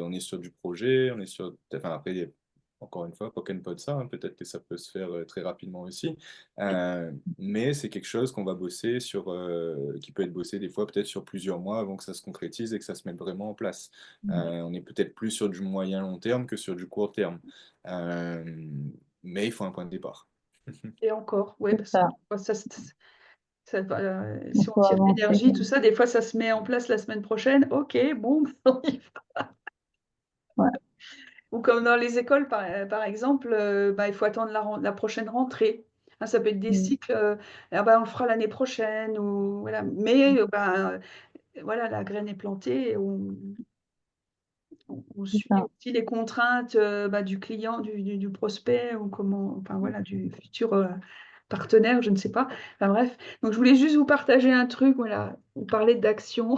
on est sur du projet, on est sur, enfin après, encore une fois, poken pot ça, hein, peut-être que ça peut se faire très rapidement aussi. Mais c'est quelque chose qu'on va bosser sur, qui peut être bossé des fois peut-être sur plusieurs mois avant que ça se concrétise et que ça se mette vraiment en place. On est peut-être plus sur du moyen long terme que sur du court terme. Euh, mais il faut un point de départ. et encore, ouais, C'est parce que ça. Il si on faut tire avancer l'énergie, tout comme ça, des fois, ça se met en place la semaine prochaine. Ok, bon, on y va. ouais. Ou comme dans les écoles, par exemple, bah, il faut attendre la prochaine rentrée. Hein, ça peut être des Mm. cycles, ah bah, on le fera l'année prochaine, ou, voilà. Mais bah, voilà, la graine est plantée, et on C'est suit ça. aussi les contraintes bah, du client, du prospect, ou comment, enfin, voilà, du futur partenaire, je ne sais pas. Enfin, bref, donc je voulais juste vous partager un truc, voilà, vous parler d'action.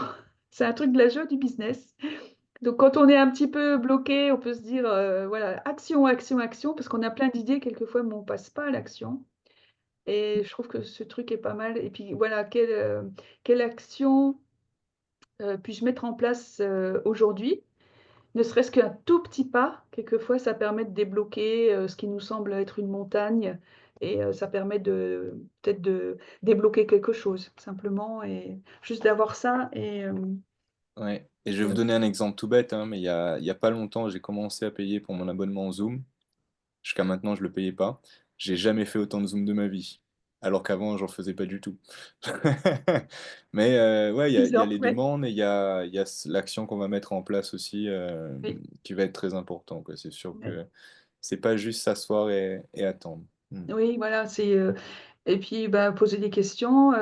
C'est un truc de la joie du business. Donc, quand on est un petit peu bloqué, on peut se dire, voilà, action, action, action, parce qu'on a plein d'idées quelquefois, mais on passe pas à l'action. Et je trouve que ce truc est pas mal. Et puis, voilà, quelle action puis-je mettre en place aujourd'hui? Ne serait-ce qu'un tout petit pas, quelquefois, ça permet de débloquer ce qui nous semble être une montagne. Et ça permet peut-être de débloquer quelque chose, simplement. Et juste d'avoir ça. Et Ouais. Et je vais vous donner un exemple tout bête, hein, mais il y a pas longtemps, j'ai commencé à payer pour mon abonnement Zoom. Jusqu'à maintenant, je le payais pas. J'ai jamais fait autant de Zoom de ma vie. Alors qu'avant, j'en faisais pas du tout. Mais ouais, il y a les ouais, demandes et il y a l'action qu'on va mettre en place aussi oui. qui va être très important, quoi. C'est sûr Ouais. que c'est pas juste s'asseoir et attendre. Hmm. Oui, voilà, et puis bah, poser des questions,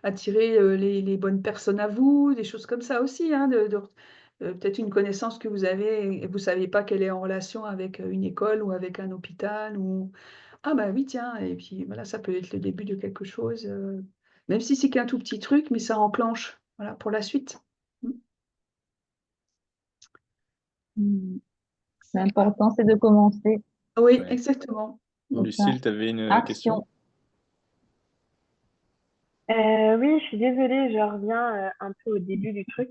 attirer les bonnes personnes à vous, des choses comme ça aussi, hein, peut-être une connaissance que vous avez et vous ne savez pas qu'elle est en relation avec une école ou avec un hôpital ou ah bah oui tiens, et puis voilà, ça peut être le début de quelque chose, même si c'est qu'un tout petit truc, mais ça enclenche, voilà, pour la suite. Mm. Mm. L'important, c'est de commencer. Oui, Ouais. exactement. Mm. C'est ça. Lucille, tu avais une question? Action. Oui, je suis désolée, je reviens un peu au début du truc.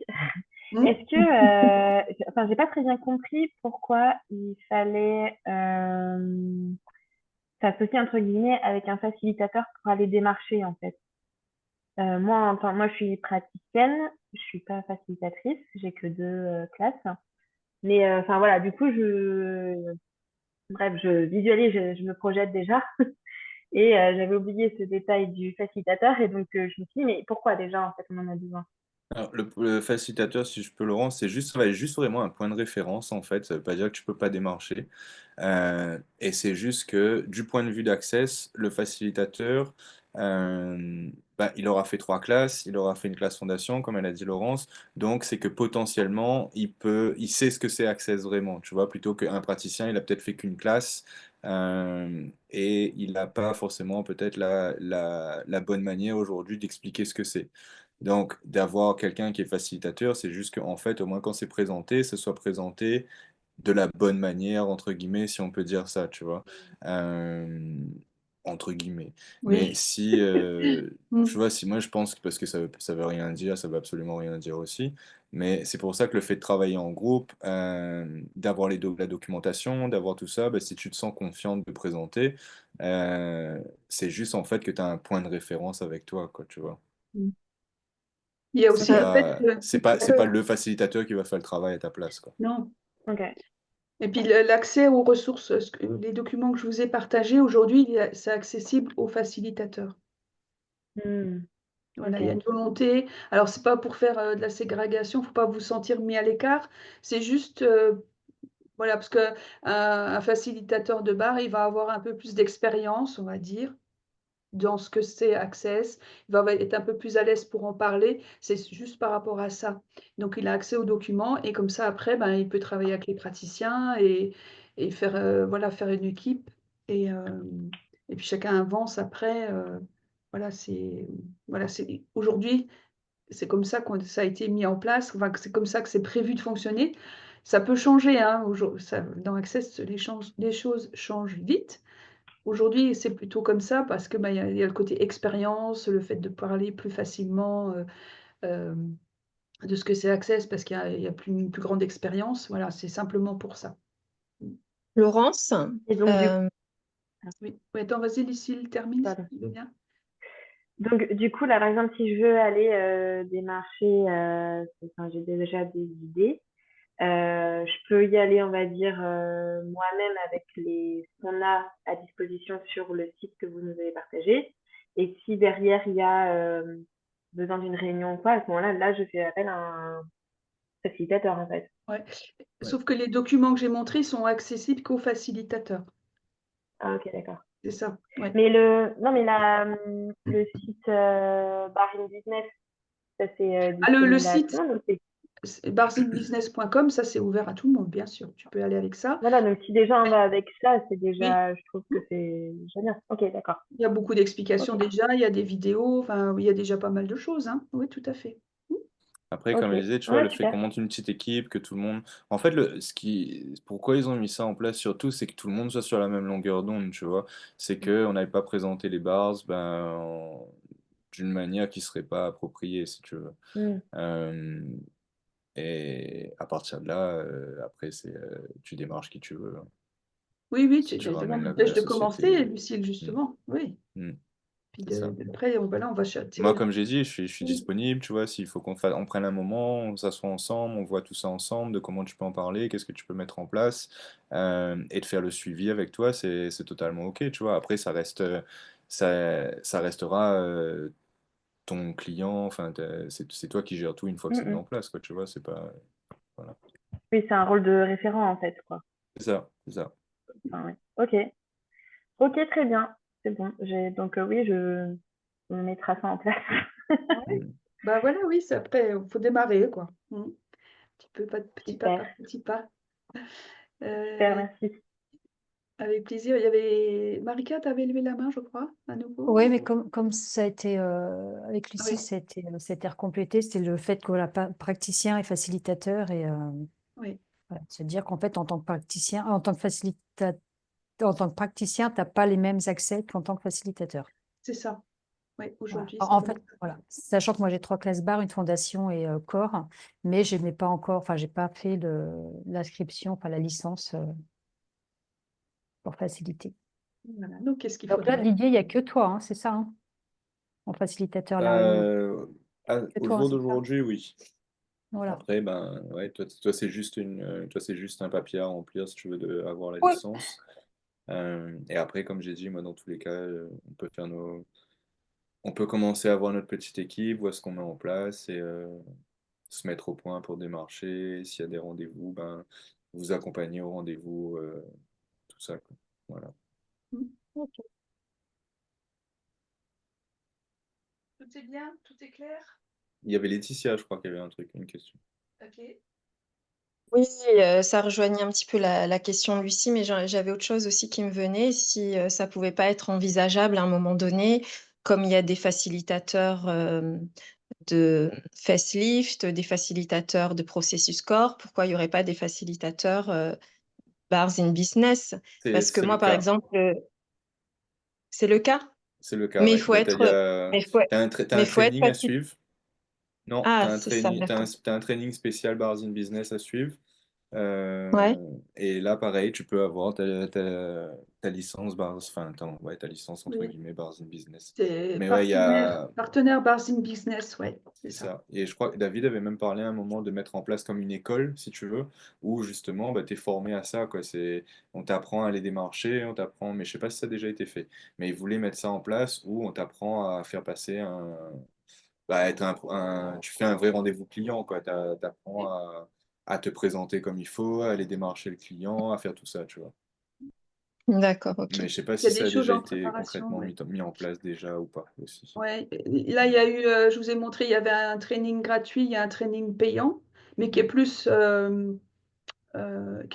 Mm. Est-ce que, enfin, j'ai pas très bien compris pourquoi il fallait s'associer entre guillemets avec un facilitateur pour aller démarcher en fait. Moi, je suis praticienne, je suis pas facilitatrice, j'ai que 2 classes. Mais enfin voilà, du coup, bref, je visualise, je me projette déjà. Et j'avais oublié ce détail du facilitateur et donc je me suis dit, mais pourquoi déjà en fait on en a besoin? Alors, le facilitateur, si je peux, Laurent, ça va être juste vraiment un point de référence en fait. Ça veut pas dire que tu peux pas démarcher. Et c'est juste que du point de vue d'Access, le facilitateur, bah, il aura fait 3 classes, il aura fait une classe fondation, comme elle a dit Laurence. Donc c'est que potentiellement, il sait ce que c'est Access vraiment. Tu vois, plutôt qu'un praticien, il a peut-être fait qu'une classe. Et il n'a pas forcément peut-être la bonne manière aujourd'hui d'expliquer ce que c'est. Donc, d'avoir quelqu'un qui est facilitateur, c'est juste qu'en fait, au moins quand c'est présenté, ce soit présenté de la bonne manière, entre guillemets, si on peut dire ça, tu vois. Euh, entre guillemets. Mais Oui. si, tu Mm. vois, si moi je pense que, parce que ça veut rien dire, ça veut absolument rien dire aussi, mais c'est pour ça que le fait de travailler en groupe, d'avoir la documentation, d'avoir tout ça, bah, si tu te sens confiant de présenter, c'est juste en fait que tu as un point de référence avec toi, quoi, tu vois. Mm. Il y a C'est aussi le fait pas, que, c'est pas le facilitateur qui va faire le travail à ta place, quoi. non. Ok. Et puis l'accès aux ressources, les documents que je vous ai partagés aujourd'hui, c'est accessible aux facilitateurs. Hmm. Voilà, il y a Ok. une volonté. Alors, c'est pas pour faire de la ségrégation, il ne faut pas vous sentir mis à l'écart. C'est juste Voilà, parce qu'un facilitateur de bar, il va avoir un peu plus d'expérience, on va dire, dans ce que c'est Access. Il va être un peu plus à l'aise pour en parler. C'est juste par rapport à ça. Donc il a accès aux documents et comme ça après, ben, il peut travailler avec les praticiens et faire, voilà, faire une équipe et puis chacun avance après, voilà, c'est aujourd'hui, c'est comme ça ça a été mis en place, enfin, que c'est comme ça que c'est prévu de fonctionner. Ça peut changer, hein, dans Access, les choses changent vite. Aujourd'hui, c'est plutôt comme ça parce que, bah, il y a le côté expérience, le fait de parler plus facilement, hem, de ce que c'est Access parce qu'il y a une plus grande expérience. Voilà, c'est simplement pour ça. Mmh. Laurence, Et donc, Oui. Oui, attends, vas-y, Lucille, termine si pardon. tu veux bien. Donc, du coup, là, par exemple, si je veux aller démarcher, enfin, j'ai déjà des idées, je peux y aller, on va dire, moi-même avec ce qu'on a à disposition sur le site que vous nous avez partagé. Et si derrière, il y a besoin d'une réunion ou quoi, à ce moment-là, là, je fais appel à un facilitateur, en fait. Ouais. Sauf que les documents que j'ai montrés sont accessibles qu'aux facilitateurs. Ah, ok, d'accord. C'est ça, ouais. Mais non, mais le site Bar in Business, ça c'est Ah, le disponible à tout site, le monde. barzinbusiness.com, ça c'est ouvert à tout le monde, bien sûr. Tu peux aller avec ça. Voilà, donc si déjà on va avec ça, c'est Oui. déjà, je trouve que c'est génial. Ok, d'accord. Il y a beaucoup d'explications Ok. déjà, il y a des vidéos, enfin, il y a déjà pas mal de choses, hein. Oui, tout à fait. Mmh. Après, Ok. comme je disais, tu vois, Ouais, le fait super. qu'on monte une petite équipe, que tout le monde. En fait, pourquoi ils ont mis ça en place surtout, c'est que tout le monde soit sur la même longueur d'onde, tu vois. C'est qu'on n'avait pas présenté les bars d'une manière qui serait pas appropriée, si tu veux. Hmm. Euh, et à partir de là, après, tu démarches qui tu veux. Oui, oui, Si tu rien ramènes ne t'empêche la de commencer, société. Lucille, Mm, justement. Oui. mm, Puis c'est ça. après, voilà, on va tirer Moi, le. comme j'ai dit, je suis Oui, disponible, tu vois, s'il faut on prenne un moment, on s'assoit ensemble, on voit tout ça ensemble, de comment tu peux en parler, qu'est-ce que tu peux mettre en place, et de faire le suivi avec toi, c'est totalement OK, tu vois. Après, ça restera ton client, enfin, c'est toi qui gères tout une fois que Hmm, c'est mis hmm. en place, quoi, tu vois, c'est pas... Voilà. Oui, c'est un rôle de référent en fait, quoi. C'est ça, c'est ça. Enfin, ouais. Ok. Ok, très bien. C'est bon. Donc oui, on mettra ça en place. ouais. Mm. Bah voilà, oui, c'est après, il faut démarrer, quoi. Petit pas Super. par petit pas. Super, Euh, merci. avec plaisir. Il y avait Marika, tu avais levé la main, je crois, à nouveau. Oui, mais comme ça a été, avec Ah Lucie, oui, ça a été recomplété, c'est le fait que voilà, praticien et facilitateur, et oui, voilà, c'est-à-dire qu'en fait, en tant que en tant que praticien, tu n'as pas les mêmes accès qu'en tant que facilitateur. c'est ça. Oui, Voilà. aujourd'hui, c'est En comme fait, ça. voilà. Sachant que moi j'ai 3 classes barres, une fondation et corps, mais je n'ai pas encore, enfin, j'ai pas fait l'inscription, enfin la licence pour faciliter. Voilà. Donc, qu'est-ce qu'il Donc là, faudrait? Didier, il n'y a que toi, hein, c'est ça, hein, en facilitateur La Réunion. Euh, Que Au toi, hein, jour c'est ça. d'aujourd'hui, oui. Voilà. Après, ben, ouais, toi c'est juste un papier à remplir si tu veux avoir la Oui. licence. Et après, comme j'ai dit, moi, dans tous les cas, on peut commencer à avoir notre petite équipe, voir ce qu'on met en place et se mettre au point pour démarcher. S'il y a des rendez-vous, ben, vous accompagner au rendez-vous, tout ça, quoi. Voilà. Mm. Ok. Tout est bien? Tout est clair? Il y avait Laetitia, je crois qu'il y avait un truc, une question. Ok. Oui, ça rejoignait un petit peu la question de Lucie, mais j'avais autre chose aussi qui me venait, si ça pouvait pas être envisageable à un moment donné, comme il y a des facilitateurs de facelift, des facilitateurs de processus corps, pourquoi il n'y aurait pas des facilitateurs bars in business? Parce que C'est le moi, par cas. exemple, c'est le cas, C'est le cas, mais il ouais. faut être, T'as mais un il faut être training à suivre. Non, Ah, c'est ça, d'accord. t'as un training spécial Bars in Business à suivre. Ouais. Et là, pareil, tu peux avoir ta licence Bars, enfin, ouais, ta licence entre Oui. guillemets Bars in Business. C'est Mais ouais, partenaire Bars in Business, ouais, c'est c'est ça. ça. Et je crois que David avait même parlé à un moment de mettre en place comme une école, si tu veux, où justement, bah, tu es formé à ça, quoi. On t'apprend à aller démarcher, on t'apprend, mais je sais pas si ça a déjà été fait. Mais ils voulaient mettre ça en place où on t'apprend à faire passer bah, tu fais un vrai rendez-vous client, quoi. T'apprends Oui. à te présenter comme il faut, à aller démarcher le client, à faire tout ça, tu vois. D'accord, ok. Mais je sais pas Il y a si des ça a choses déjà en été préparation, concrètement ouais. mis en place déjà ou pas aussi. Ouais. Là, il y a eu, je vous ai montré, il y avait un training gratuit, il y a un training payant, mais qui est plus, qui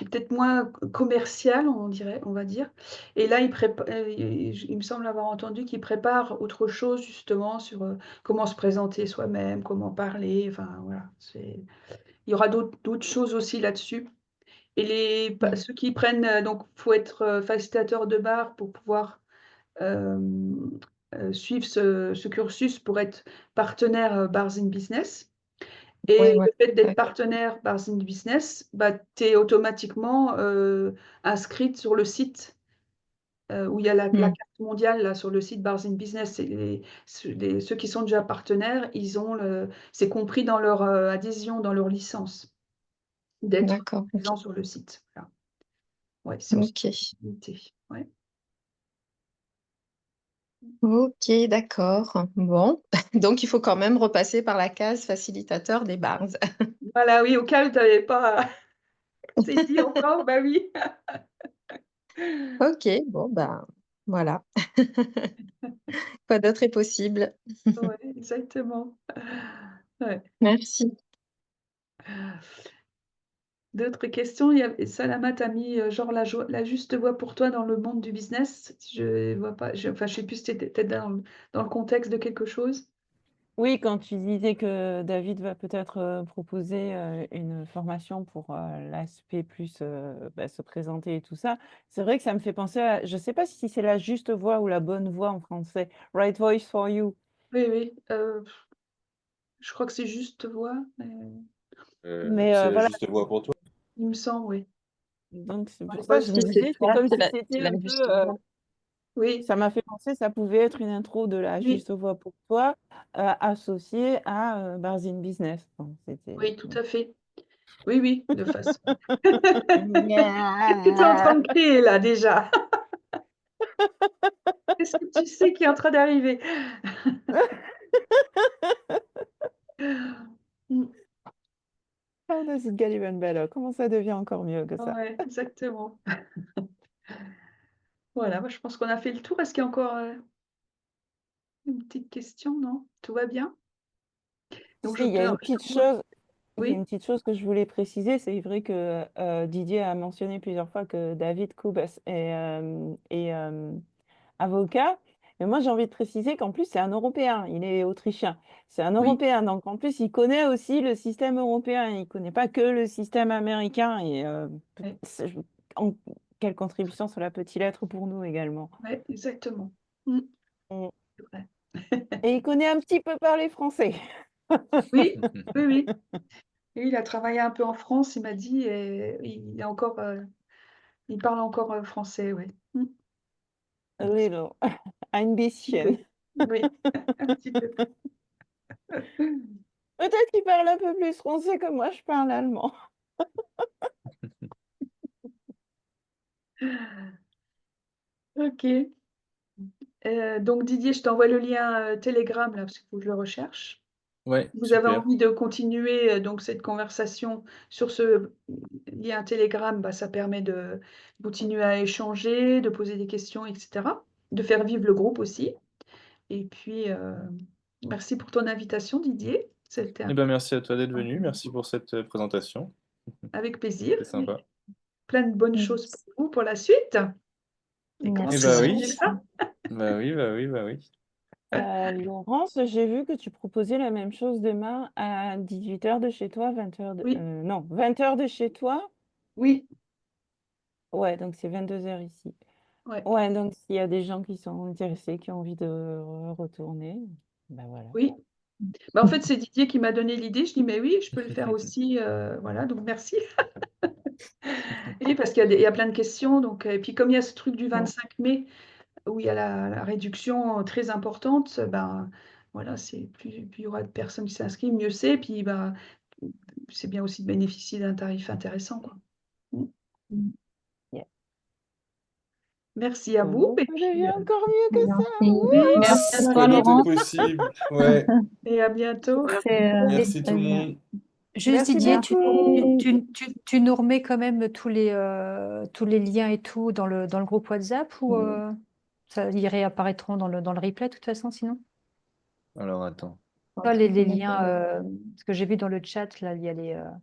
est peut-être moins commercial, on va dire. Et là, il me semble avoir entendu qu'il prépare autre chose justement sur comment se présenter soi-même, comment parler. Enfin, voilà. Il y aura d'autres choses aussi là-dessus. Et ceux qui prennent, donc, faut être facilitateur de bar pour pouvoir suivre ce cursus pour être partenaire Bars in Business. Et Ouais, le fait d'être d'accord. partenaire Bars in Business, bah, tu es automatiquement inscrite sur le site où il y a la carte mondiale là, sur le site Bars in Business. Et ceux qui sont déjà partenaires, c'est compris dans leur adhésion, dans leur licence, d'être D'accord, ok. présent sur le site. Voilà. Ouais, c'est aussi Ok. une possibilité. Ouais. Ok, d'accord. Bon, donc il faut quand même repasser par la case facilitateur des bars. Voilà, oui, au cas où tu n'avais pas saisi encore, bah oui. Ok, bon, ben voilà. Quoi d'autre est possible? Ouais, exactement. Ouais. Merci. D'autres questions? Salama t'a mis genre la juste voie pour toi dans le monde du business. Je vois pas, enfin, je sais plus si c'était peut-être dans le contexte de quelque chose. Oui, quand tu disais que David va peut-être proposer une formation pour l'aspect plus se présenter et tout ça, c'est vrai que ça me fait penser à, je ne sais pas si c'est la juste voix ou la bonne voix en français, Right Voice for You. Oui, oui. Je crois que c'est juste voie, Mais C'est la voilà, juste voie pour toi? il me semble, oui. donc c'est pour Ouais, ça que je si me c'est disais, c'est ça, comme si c'est c'était la un juste peu, voie. Oui, ça m'a fait penser, ça pouvait être une intro de la oui, juste voix pour toi associée à Bars in Business. Donc, oui, tout à fait. Oui, oui, de façon. Qu'est-ce que tu es en Nya. train de créer là déjà? Qu'est-ce que tu sais qui est en train d'arriver? Mm. How does it get even better? Comment ça devient encore mieux que ça? Ouais, exactement. Voilà, je pense qu'on a fait le tour. Est-ce qu'il y a encore une petite question? Non? Tout va bien? Donc, Si, il y a une petite chose, il y a Oui, une petite chose que je voulais préciser. C'est vrai que Didier a mentionné plusieurs fois que David Kubas est avocat. Mais moi, j'ai envie de préciser qu'en plus, c'est un Européen. Il est autrichien. C'est un oui, Européen. Donc, en plus, il connaît aussi le système européen. Il ne connaît pas que le système américain. Et oui, en- quelle contribution cela peut-il être pour nous également? ouais, exactement. Mm, Mm. c'est vrai. Et il connaît un petit peu parler français. Oui, oui, oui. Et il a travaillé un peu en France, il m'a dit, et il parle encore français, oui. Mm, A little. Ein un petit peu. bisschen. Oui, un petit peu. Peut-être qu'il parle un peu plus français que moi, je parle allemand. Ok. Donc Didier, je t'envoie le lien Telegram là, parce qu'il faut que je le recherche. Ouais, Vous avez super. envie de continuer donc cette conversation sur ce lien Telegram, bah, ça permet de continuer à échanger, de poser des questions, etc. De faire vivre le groupe aussi. Et puis, merci pour ton invitation, Didier. C'était Eh ben, merci à toi d'être venu. Merci pour cette présentation. avec plaisir. C'est sympa. Plein de bonnes choses pour vous pour la suite. Et comment Eh ça Merci. ben se oui. fait ça? Bah oui, bah oui, bah oui. Laurence, j'ai vu que tu proposais la même chose demain à 18h de chez toi, 20h Oui, non, 20h de chez toi. oui, Ouais, donc c'est 22h ici. ouais, Ouais, donc s'il y a des gens qui sont intéressés, qui ont envie de retourner, ben voilà. oui. Bah, en fait, c'est Didier qui m'a donné l'idée. Je dis, mais oui, je peux le faire aussi. Voilà, donc merci. Et parce qu'il y a plein de questions. Donc, et puis, comme il y a ce truc du 25 mai, où il y a la réduction très importante, ben, voilà, plus il y aura de personnes qui s'inscrivent, mieux c'est. Puis, ben, c'est bien aussi de bénéficier d'un tarif intéressant, quoi. Mm. Yeah. Merci à vous. Donc, Et ça puis, devient encore mieux que ça. Merci. oui, Merci à Quoi toi, d'autre est Laurence. possible? Ouais. et à bientôt. C'est Merci tout le très bien. monde. Juste Merci Didier, beaucoup. tu nous remets quand même tous les liens et tout dans le groupe WhatsApp ou ils réapparaîtront dans le replay de toute façon sinon? Alors attends. Pas les liens, ce que j'ai vu dans le chat, là, il y a